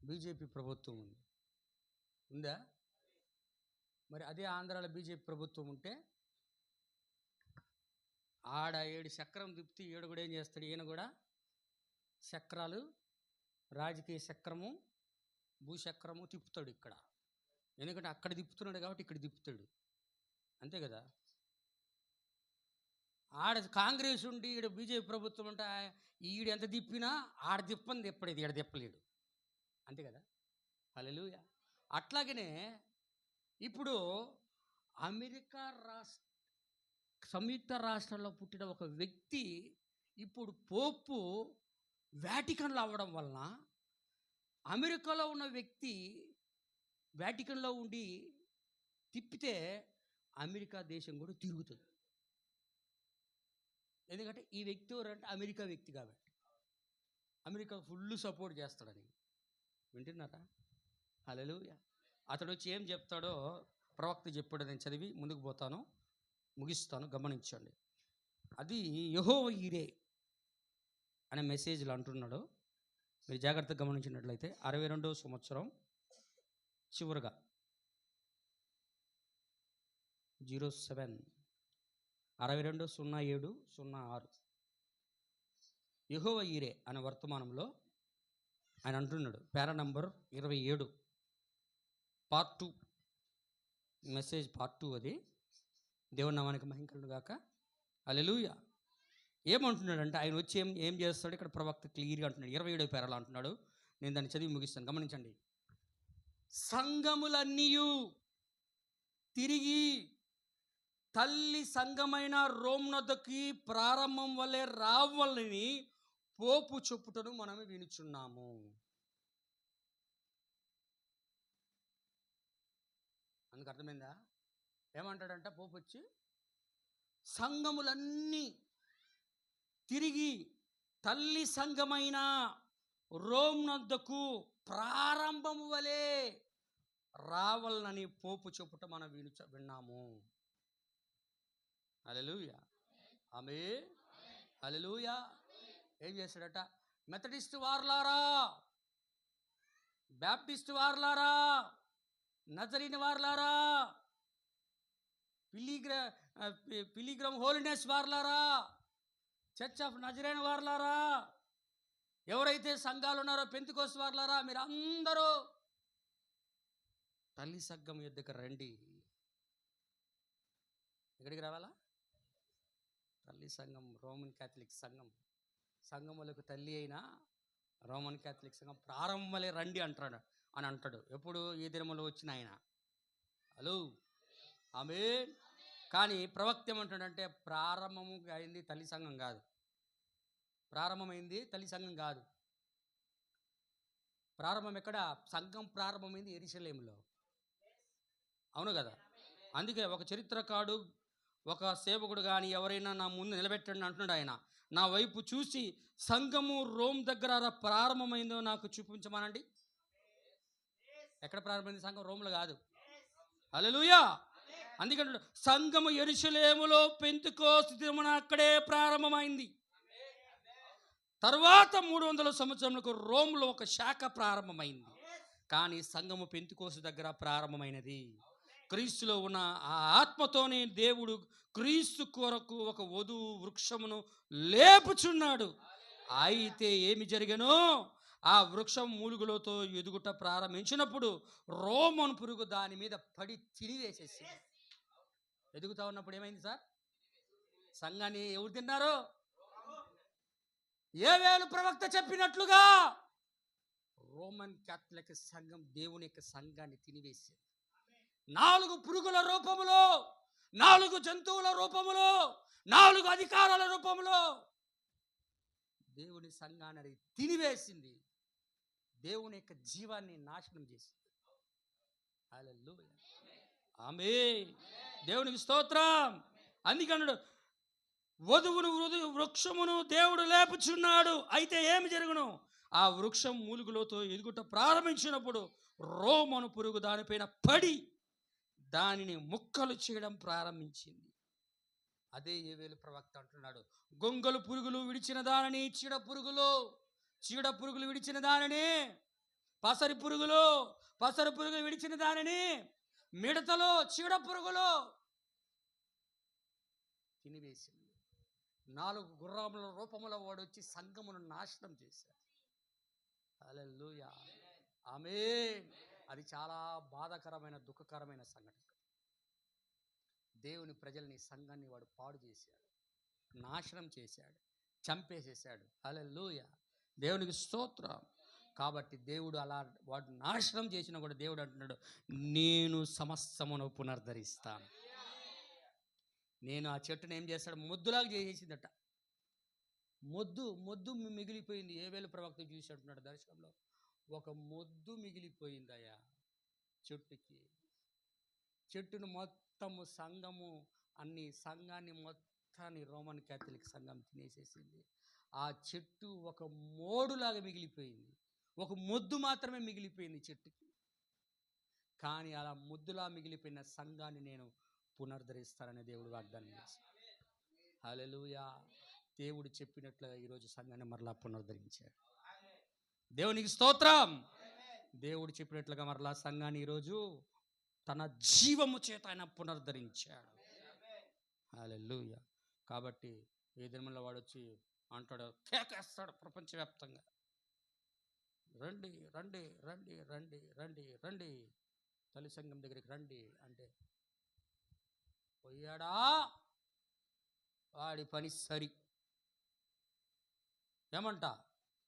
Speaker 1: బీజేపీ ప్రభుత్వం ఉందా? మరి అదే ఆంధ్రాలో బీజేపీ ప్రభుత్వం ఉంటే ఆడ 7 చక్రం తిప్పి 7 కూడా ఏం చేస్తాడు? ఈయన కూడా చక్రాలు, రాజకీయ చక్రము, భూచక్రము తిప్పుతాడు ఇక్కడ. ఎందుకంటే అక్కడ తిప్పుతున్నాడు కాబట్టి ఇక్కడ తిప్పుతాడు, అంతే కదా. ఆడ కాంగ్రెస్ ఉండి ఈడ బీజేపీ ప్రభుత్వం ఉంటే ఈడు ఎంత తిప్పినా ఆడ తిప్పలేదు, ఈడ తిప్పలేడు, అంతే కదా. హల్లెలూయా. అట్లాగనే ఇప్పుడు అమెరికా సంయుక్త రాష్ట్రాల్లో పుట్టిన ఒక వ్యక్తి ఇప్పుడు పోపు వాటికన్లో అవ్వడం వలన అమెరికాలో ఉన్న వ్యక్తి వాటికన్లో ఉండి తిప్పితే అమెరికా దేశం కూడా తిరుగుతుంది. ఎందుకంటే ఈ వ్యక్తి ఎవరంటే అమెరికా వ్యక్తి కాబట్టి అమెరికా ఫుల్ సపోర్ట్ చేస్తాడని. వింటున్నారా? హల్లెలూయా. అతడు వచ్చి ఏం చెప్తాడో ప్రవక్త చెప్పాడు, నేను చదివి ముందుకు పోతాను, ముగిస్తాను, గమనించండి. అది యెహోవా ఈరే అనే మెసేజ్లు అంటున్నాడు. మీరు జాగ్రత్తగా గమనించినట్లయితే 62వ సంవత్సరం చివరగా 07 62-07-06 యెహోవా ఈరే అనే వర్తమానంలో ఆయన అంటున్నాడు, పేరా నంబర్ 27 పార్ట్ 2, మెసేజ్ పార్ట్ 2. అది దేవుని నామానికి మహిమ కలుగును గాక. హల్లెలూయా. ఏమంటున్నాడంటే ఆయన వచ్చి ఏం చేస్తాడు ఇక్కడ ప్రవక్త క్లియర్గా అంటున్నాడు. 27వ పేరాలో అంటున్నాడు, నేను దాన్ని చదివి ముగిస్తాను, గమనించండి. సంఘములన్నీయు తిరిగి తల్లి సంఘమైన రోమ్నొద్దకి ప్రారంభం వల్లే రావాలని పోపు చెప్పుటను మనమే వినుచున్నాము. అందుకు అర్థమైందా? ఏమంటాడంట పోపు వచ్చి, సంఘములన్నీ తిరిగి తల్లి సంఘమైన రోమ్నొద్దకు ప్రారంభము వలె రావాలని పోపు చెప్పుట మనం విన్నాము. హల్లెలూయా. ఆమేన్. హల్లెలూయా. ఏం చేశాడట? మెథడిస్ట్ వార్లారా, బ్యాప్టిస్ట్ వార్లారా, నజరీన్ వార్లారా, పిలిగ్రమ్ హోలినెస్ వార్లారా, చర్చ్ ఆఫ్ నజరేన్ వార్లారా, ఎవరైతే సంఘాలు ఉన్నారో పెంతెకోస్తు వార్లారా, మీరు అందరూ తల్లి సంఘం యొద్దకు రండి. ఎక్కడికి రావాలా? తల్లి సంఘం, రోమన్ క్యాథలిక్ సంఘం, సంఘములకు తల్లి అయినా రోమన్ క్యాథలిక్ సంఘం ప్రారంభమలే రండి అంటాడు. ఎప్పుడు? ఈ దినములో వచ్చిన ఆయన. హలో, ఆమేన్. కానీ ప్రవక్త ఏమంటాడంటే ప్రారంభము అయింది తల్లి సంఘం కాదు, ప్రారంభమైంది తల్లి సంఘం కాదు. ప్రారంభం ఎక్కడ? సంఘం ప్రారంభమైంది యెరూషలేములో, అవును కదా. అందుకే ఒక చరిత్రకారుడు, ఒక సేవకుడు కానీ ఎవరైనా నా ముందు నిలబెట్టండి అంటున్నాడు. ఆయన నా వైపు చూసి సంఘము రోమ్ దగ్గర ప్రారంభమైందో నాకు చూపించమనండి. ఎక్కడ ప్రారంభమైంది సంఘం? రోమ్లో కాదు. హల్లెలూయా. అందుకంటే సంఘము యెరూషలేములో పెంతెకోస్తు దినమున అక్కడే ప్రారంభమైంది. తర్వాత 300 సంవత్సరములకు రోమ్లో ఒక శాఖ ప్రారంభమైంది. కానీ సంఘము పెంతెకోస్తు దగ్గర ప్రారంభమైనది. క్రీస్తులో ఉన్న ఆ ఆత్మతోనే దేవుడు క్రీస్తు కొరకు ఒక వధువు వృక్షమును లేపుచున్నాడు. అయితే ఏమి జరిగెను? ఆ వృక్షం మూలుగులతో ఎదుగుట ప్రారంభించినప్పుడు రోమన్ పురుగు దాని మీద పడి తినివేసేసి, ఎదుగుతా ఉన్నప్పుడు ఏమైంది సార్? సంఘాన్ని ఎవరు తిన్నారు? యోవేలు ప్రవక్త చెప్పినట్లుగా రోమన్ క్యాథలిక్ సంఘం దేవుని యొక్క సంఘాన్ని తినివేసింది. 4 పురుగుల రూపములో, 4 జంతువుల రూపములో, 4 అధికారాల రూపములో దేవుని సంఘాన్ని తినివేసింది. దేవుని యొక్క జీవాన్ని నాశనం చేసింది. హల్లెలూయా. ఆమేన్. దేవునికి స్తోత్రం. అందుకన్నాడు వధువును వృక్షమును దేవుడు లేపుచున్నాడు. అయితే ఏమి జరుగును? ఆ వృక్షం మూలుగులతో ఎదుగుట ప్రారంభించినప్పుడు రోమను పురుగు దానిపైన పడి దానిని ముక్కలు చేయడం ప్రారంభించింది. అదే యోవేలు ప్రవక్త అంటున్నాడు, గొంగలు పురుగులు విడిచిన దానిని చీడ పురుగులు విడిచిన దానిని, పసరు పురుగులు విడిచిన దానిని, మిడతలో చీడ పురుగులు తినివేసింది. 4 గుర్రముల రూపముల వాడు వచ్చి సంఘమును నాశనం చేశాడు. హల్లెలూయా. ఆమేన్. అది చాలా బాధాకరమైన దుఃఖకరమైన సంఘటన. దేవుని ప్రజల్ని, సంఘాన్ని వాడు పాడు చేశాడు, నాశనం చేశాడు, చంపేసేసాడు. హల్లెలూయా, దేవునికి స్తోత్రం. కాబట్టి దేవుడు అలా వాడు నాశనం చేసినా కూడా దేవుడు అంటున్నాడు, నేను సమస్తమును పునరుద్ధరిస్తాను. నేను ఆ చెట్టును ఏం చేస్తాడు, మొద్దులాగా చేసేసిందట. మొద్దు మిగిలిపోయింది. ఏవేలు ప్రవక్త చూసి అంటున్నాడు దర్శనంలో, ఒక మొద్దు మిగిలిపోయిందయ్యా చెట్టుకి. చెట్టును మొత్తము సంఘము, అన్ని సంఘాన్ని మొత్తాన్ని రోమన్ క్యాథలిక్ సంఘం తినేసేసింది. ఆ చెట్టు ఒక మోడులాగా మిగిలిపోయింది. ఒక మొద్దు మాత్రమే మిగిలిపోయింది చెట్టుకి. కానీ అలా మొద్దులా మిగిలిపోయిన సంఘాన్ని నేను పునరుద్ధరిస్తానని దేవుడు వాగ్దానం చేశాడు. హల్లెలూయా. దేవుడు చెప్పినట్లుగా ఈరోజు సంఘాన్ని మరలా పునరుద్ధరించాడు. దేవునికి స్తోత్రం. దేవుడు చెప్పినట్లుగా మరలా సంఘాన్ని ఈరోజు తన జీవము చేత ఆయన పునరుద్ధరించాడు. హల్లెలూయా. కాబట్టి ఏ దినములో వాడు వచ్చి అంటాడు, కేకేస్తాడు ప్రపంచవ్యాప్తంగా, రండి రండి రండి రండి రండి రండి, తల్లి సంఘం దగ్గరికి రండి అంటే, పోయాడా వాడి పని సరి. ఏమంట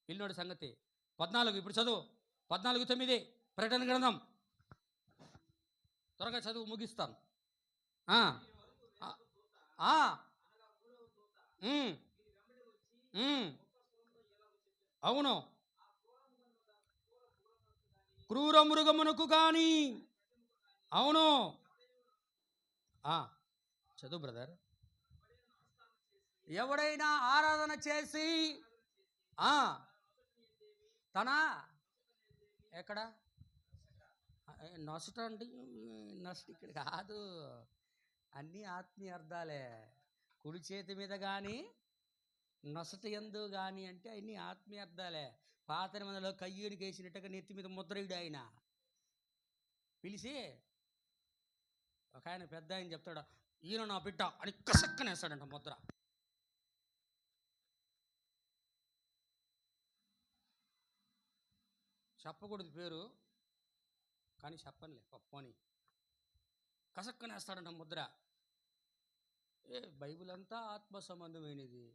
Speaker 1: పిల్లోడి సంగతి 14, ఇప్పుడు చదువు 14:9 ప్రకటన గ్రంథం. త్వరగా చదువు, ముగిస్తాను. అవును, క్రూర మృగమునకు కానీ, అవును, చదువు బ్రదర్. ఎవడైనా ఆరాధన చేసి తన ఎక్కడ నొసట అంటే నొసట ఇక్కడ కాదు, అన్నీ ఆత్మీయ అర్థాలే. కుడి చేతి మీద కానీ నొసట యందు కానీ అంటే అన్నీ ఆత్మీయ అర్థాలే. పాత నిబంధనలో కయ్యూనికి వేసినట్టుగా నెత్తి మీద ముద్రయుడు ఆయన పిలిచి, ఒక ఆయన పెద్ద ఆయన చెప్తాడు, ఈయన నా బిడ్డ అని కసక్కనేస్తాడంట ముద్ర. చెప్పకూడదు పేరు, కానీ చెప్పనులే పప్పని. కసక్కనేస్తాడంట ముద్ర. బైబిల్ అంతా ఆత్మ సంబంధమైనది.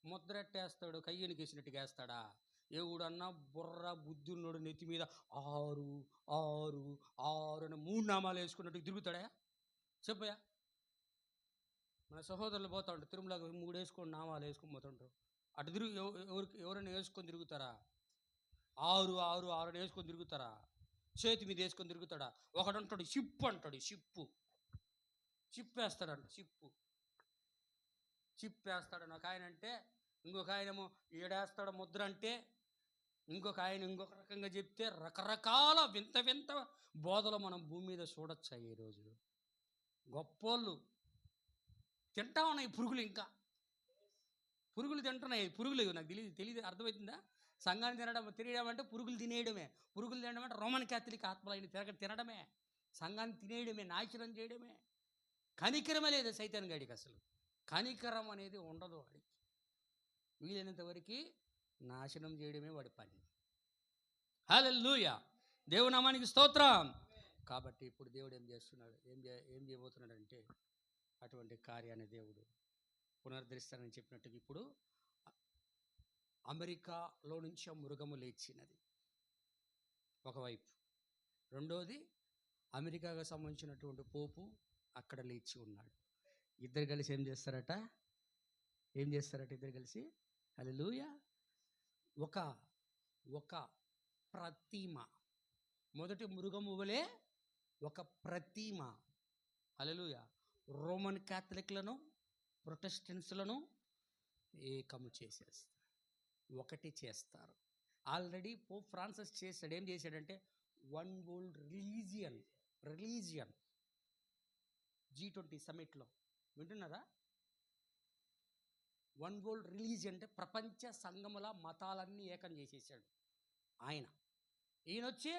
Speaker 1: ముద్ర ఎట్టేస్తాడు, కయ్యనికి వేసినట్టుగా వేస్తాడా? ఎవడన్నా బుర్ర బుద్ధి ఉన్నాడు నెత్తి మీద 6 6 6 అని 3 నామాలు వేసుకున్నట్టు తిరుగుతాడా? చెప్పయా. మన సహోదరులు పోతా ఉంటారు తిరుమలకు 3 వేసుకొని నామాలు వేసుకొని పోతుంటారు. అటు తిరుగు ఎవరైనా వేసుకొని తిరుగుతారా? 6 6 6 వేసుకొని తిరుగుతారా? చేతి మీద వేసుకొని తిరుగుతాడా? ఒకడు అంటాడు షిప్పు అంటాడు, షిప్పు వేస్తాడంట, చిప్ వేస్తాడని ఒక ఆయన అంటే, ఇంకొక ఆయనేమో ఏడేస్తాడు ముద్ర అంటే, ఇంకొక ఆయన ఇంకొక రకంగా చెప్తే, రకరకాల వింత వింత బోధలు మనం భూమి మీద చూడొచ్చా ఈరోజు. గొప్పోళ్ళు తింటా ఉన్నాయి పురుగులు, ఇంకా పురుగులు తింటున్నాయి. పురుగులు నాకు తెలియదు అర్థమవుతుందా? సంఘాన్ని తినడం అంటే పురుగులు తినేయడమే. పురుగులు తినడం అంటే రోమన్ క్యాథలిక్ ఆత్మలైన తినడమే, సంఘాన్ని తినేయడమే, నాశనం చేయడమే. కనికరమే లేదు సైతాన్ గాడికి. అసలు కనికరం అనేది ఉండదు వాడికి. వీలైనంత వరకు నాశనం చేయడమే వాడి పని. హల్లెలూయా, దేవుని నామానికి స్తోత్రం. కాబట్టి ఇప్పుడు దేవుడు ఏం చేస్తున్నాడు, ఏం చేయబోతున్నాడు అంటే, అటువంటి కార్యాన్ని దేవుడు పునరుద్ధరిస్తానని చెప్పినట్టుగా ఇప్పుడు అమెరికాలో నుంచి ఆ మృగము లేచినది ఒకవైపు, రెండోది అమెరికాకు సంబంధించినటువంటి పోపు అక్కడ లేచి ఉన్నాడు. ఇద్దరు కలిసి ఏం చేస్తారట ఇద్దరు కలిసి, హల్లెలూయా, ఒక ప్రతిమ, మొదటి మృగము వలె ఒక ప్రతిమ, హల్లెలూయా, రోమన్ క్యాథలిక్లను ప్రొటెస్టెంట్స్లను ఏకము చేసేస్తారు, ఒకటి చేస్తారు. ఆల్రెడీ పోప్ ఫ్రాన్సిస్ చేశాడు. ఏం చేశాడంటే, వన్ వరల్డ్ రిలీజియన్ G20 సమిట్లో వింటున్నారా? వన్ వరల్డ్ రిలీజియన్ అంటే ప్రపంచ సంఘముల మతాలన్నీ ఏకం చేసేసాడు ఆయన. ఈయనొచ్చి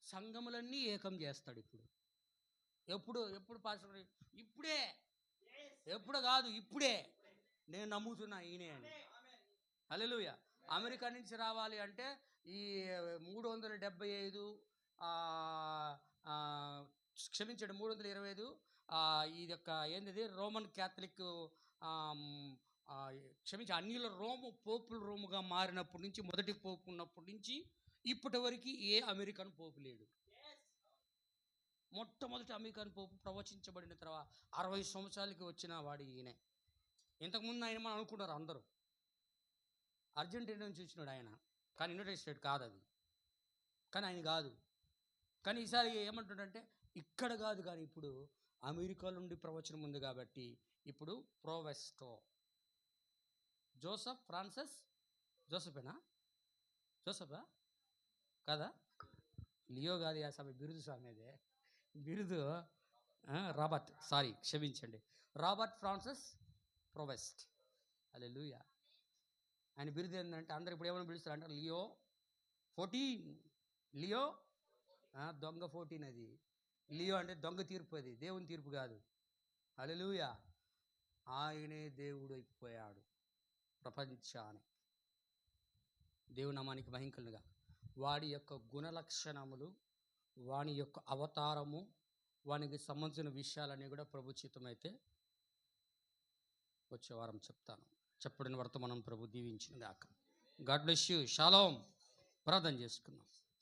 Speaker 1: సంఘములన్నీ ఏకం చేస్తాడు. ఎప్పుడు పాస్టర్, ఇప్పుడే, ఎప్పుడు కాదు, ఇప్పుడే నేను నమ్ముతున్నా ఈయనే అని. హల్లెలూయా. అమెరికా నుంచి రావాలి అంటే ఈ 375 ఆ, ఆ, క్షమించండి 325 ఇది యొక్క ఏంటిది రోమన్ క్యాథలిక్ ఆమ్, ఆ, క్షమించి అన్యుల రోము పోపుల రోముగా మారినప్పటి నుంచి మొదటి పోపు ఉన్నప్పటి నుంచి ఇప్పటి వరకు ఏ అమెరికన్ పోపు లేడు. మొట్టమొదటి అమెరికన్ పోపు ప్రవచించబడిన తర్వాత 60 సంవత్సరాలకి వచ్చిన వాడు ఈయనే. ఇంతకుముందు ఆయన మనం అనుకున్నారు అందరూ, అర్జెంటీనా నుంచి వచ్చినాడు ఆయన, కానీ యునైటెడ్ స్టేట్ కాదు అది, కానీ ఆయన కాదు. కానీ ఈసారి ఏమంటుండంటే ఇక్కడ కాదు, కానీ ఇప్పుడు అమెరికా నుండి ప్రవచనం ఉంది కాబట్టి ఇప్పుడు ప్రోవెస్టో జోసెఫ్ ఫ్రాన్సిస్, జోసెఫేనా, జోసెఫా కదా, లియో కాదు ఆ స్వామి, బిరుదు స్వామి అదే బిరుదు. రాబర్ట్, సారీ క్షమించండి, రాబర్ట్ ఫ్రాన్సిస్ ప్రోవెస్ట్. హల్లెలూయా. ఆయన బిరుదు ఏంటంటే అందరు ఇప్పుడు ఏమైనా పిలుస్తారు అంటే లియో 14, లియో దొంగ 14, అది లియో అంటే దొంగ తీర్పు, అది దేవుని తీర్పు కాదు. హల్లెలూయా. ఆయనే దేవుడు అయిపోయాడు ప్రపంచానికి. దేవుని నామానికి మహింకలుగా వాడి యొక్క గుణలక్షణములు, వాని యొక్క అవతారము, వానికి సంబంధించిన విషయాలన్నీ కూడా ప్రభుచితమైతే వచ్చే వారం చెప్తాను. చెప్పడిన వర్తమానం ప్రభు దీవించిన గాక. God bless you. షాలోమ్. ప్రార్థన చేసుకుందాం.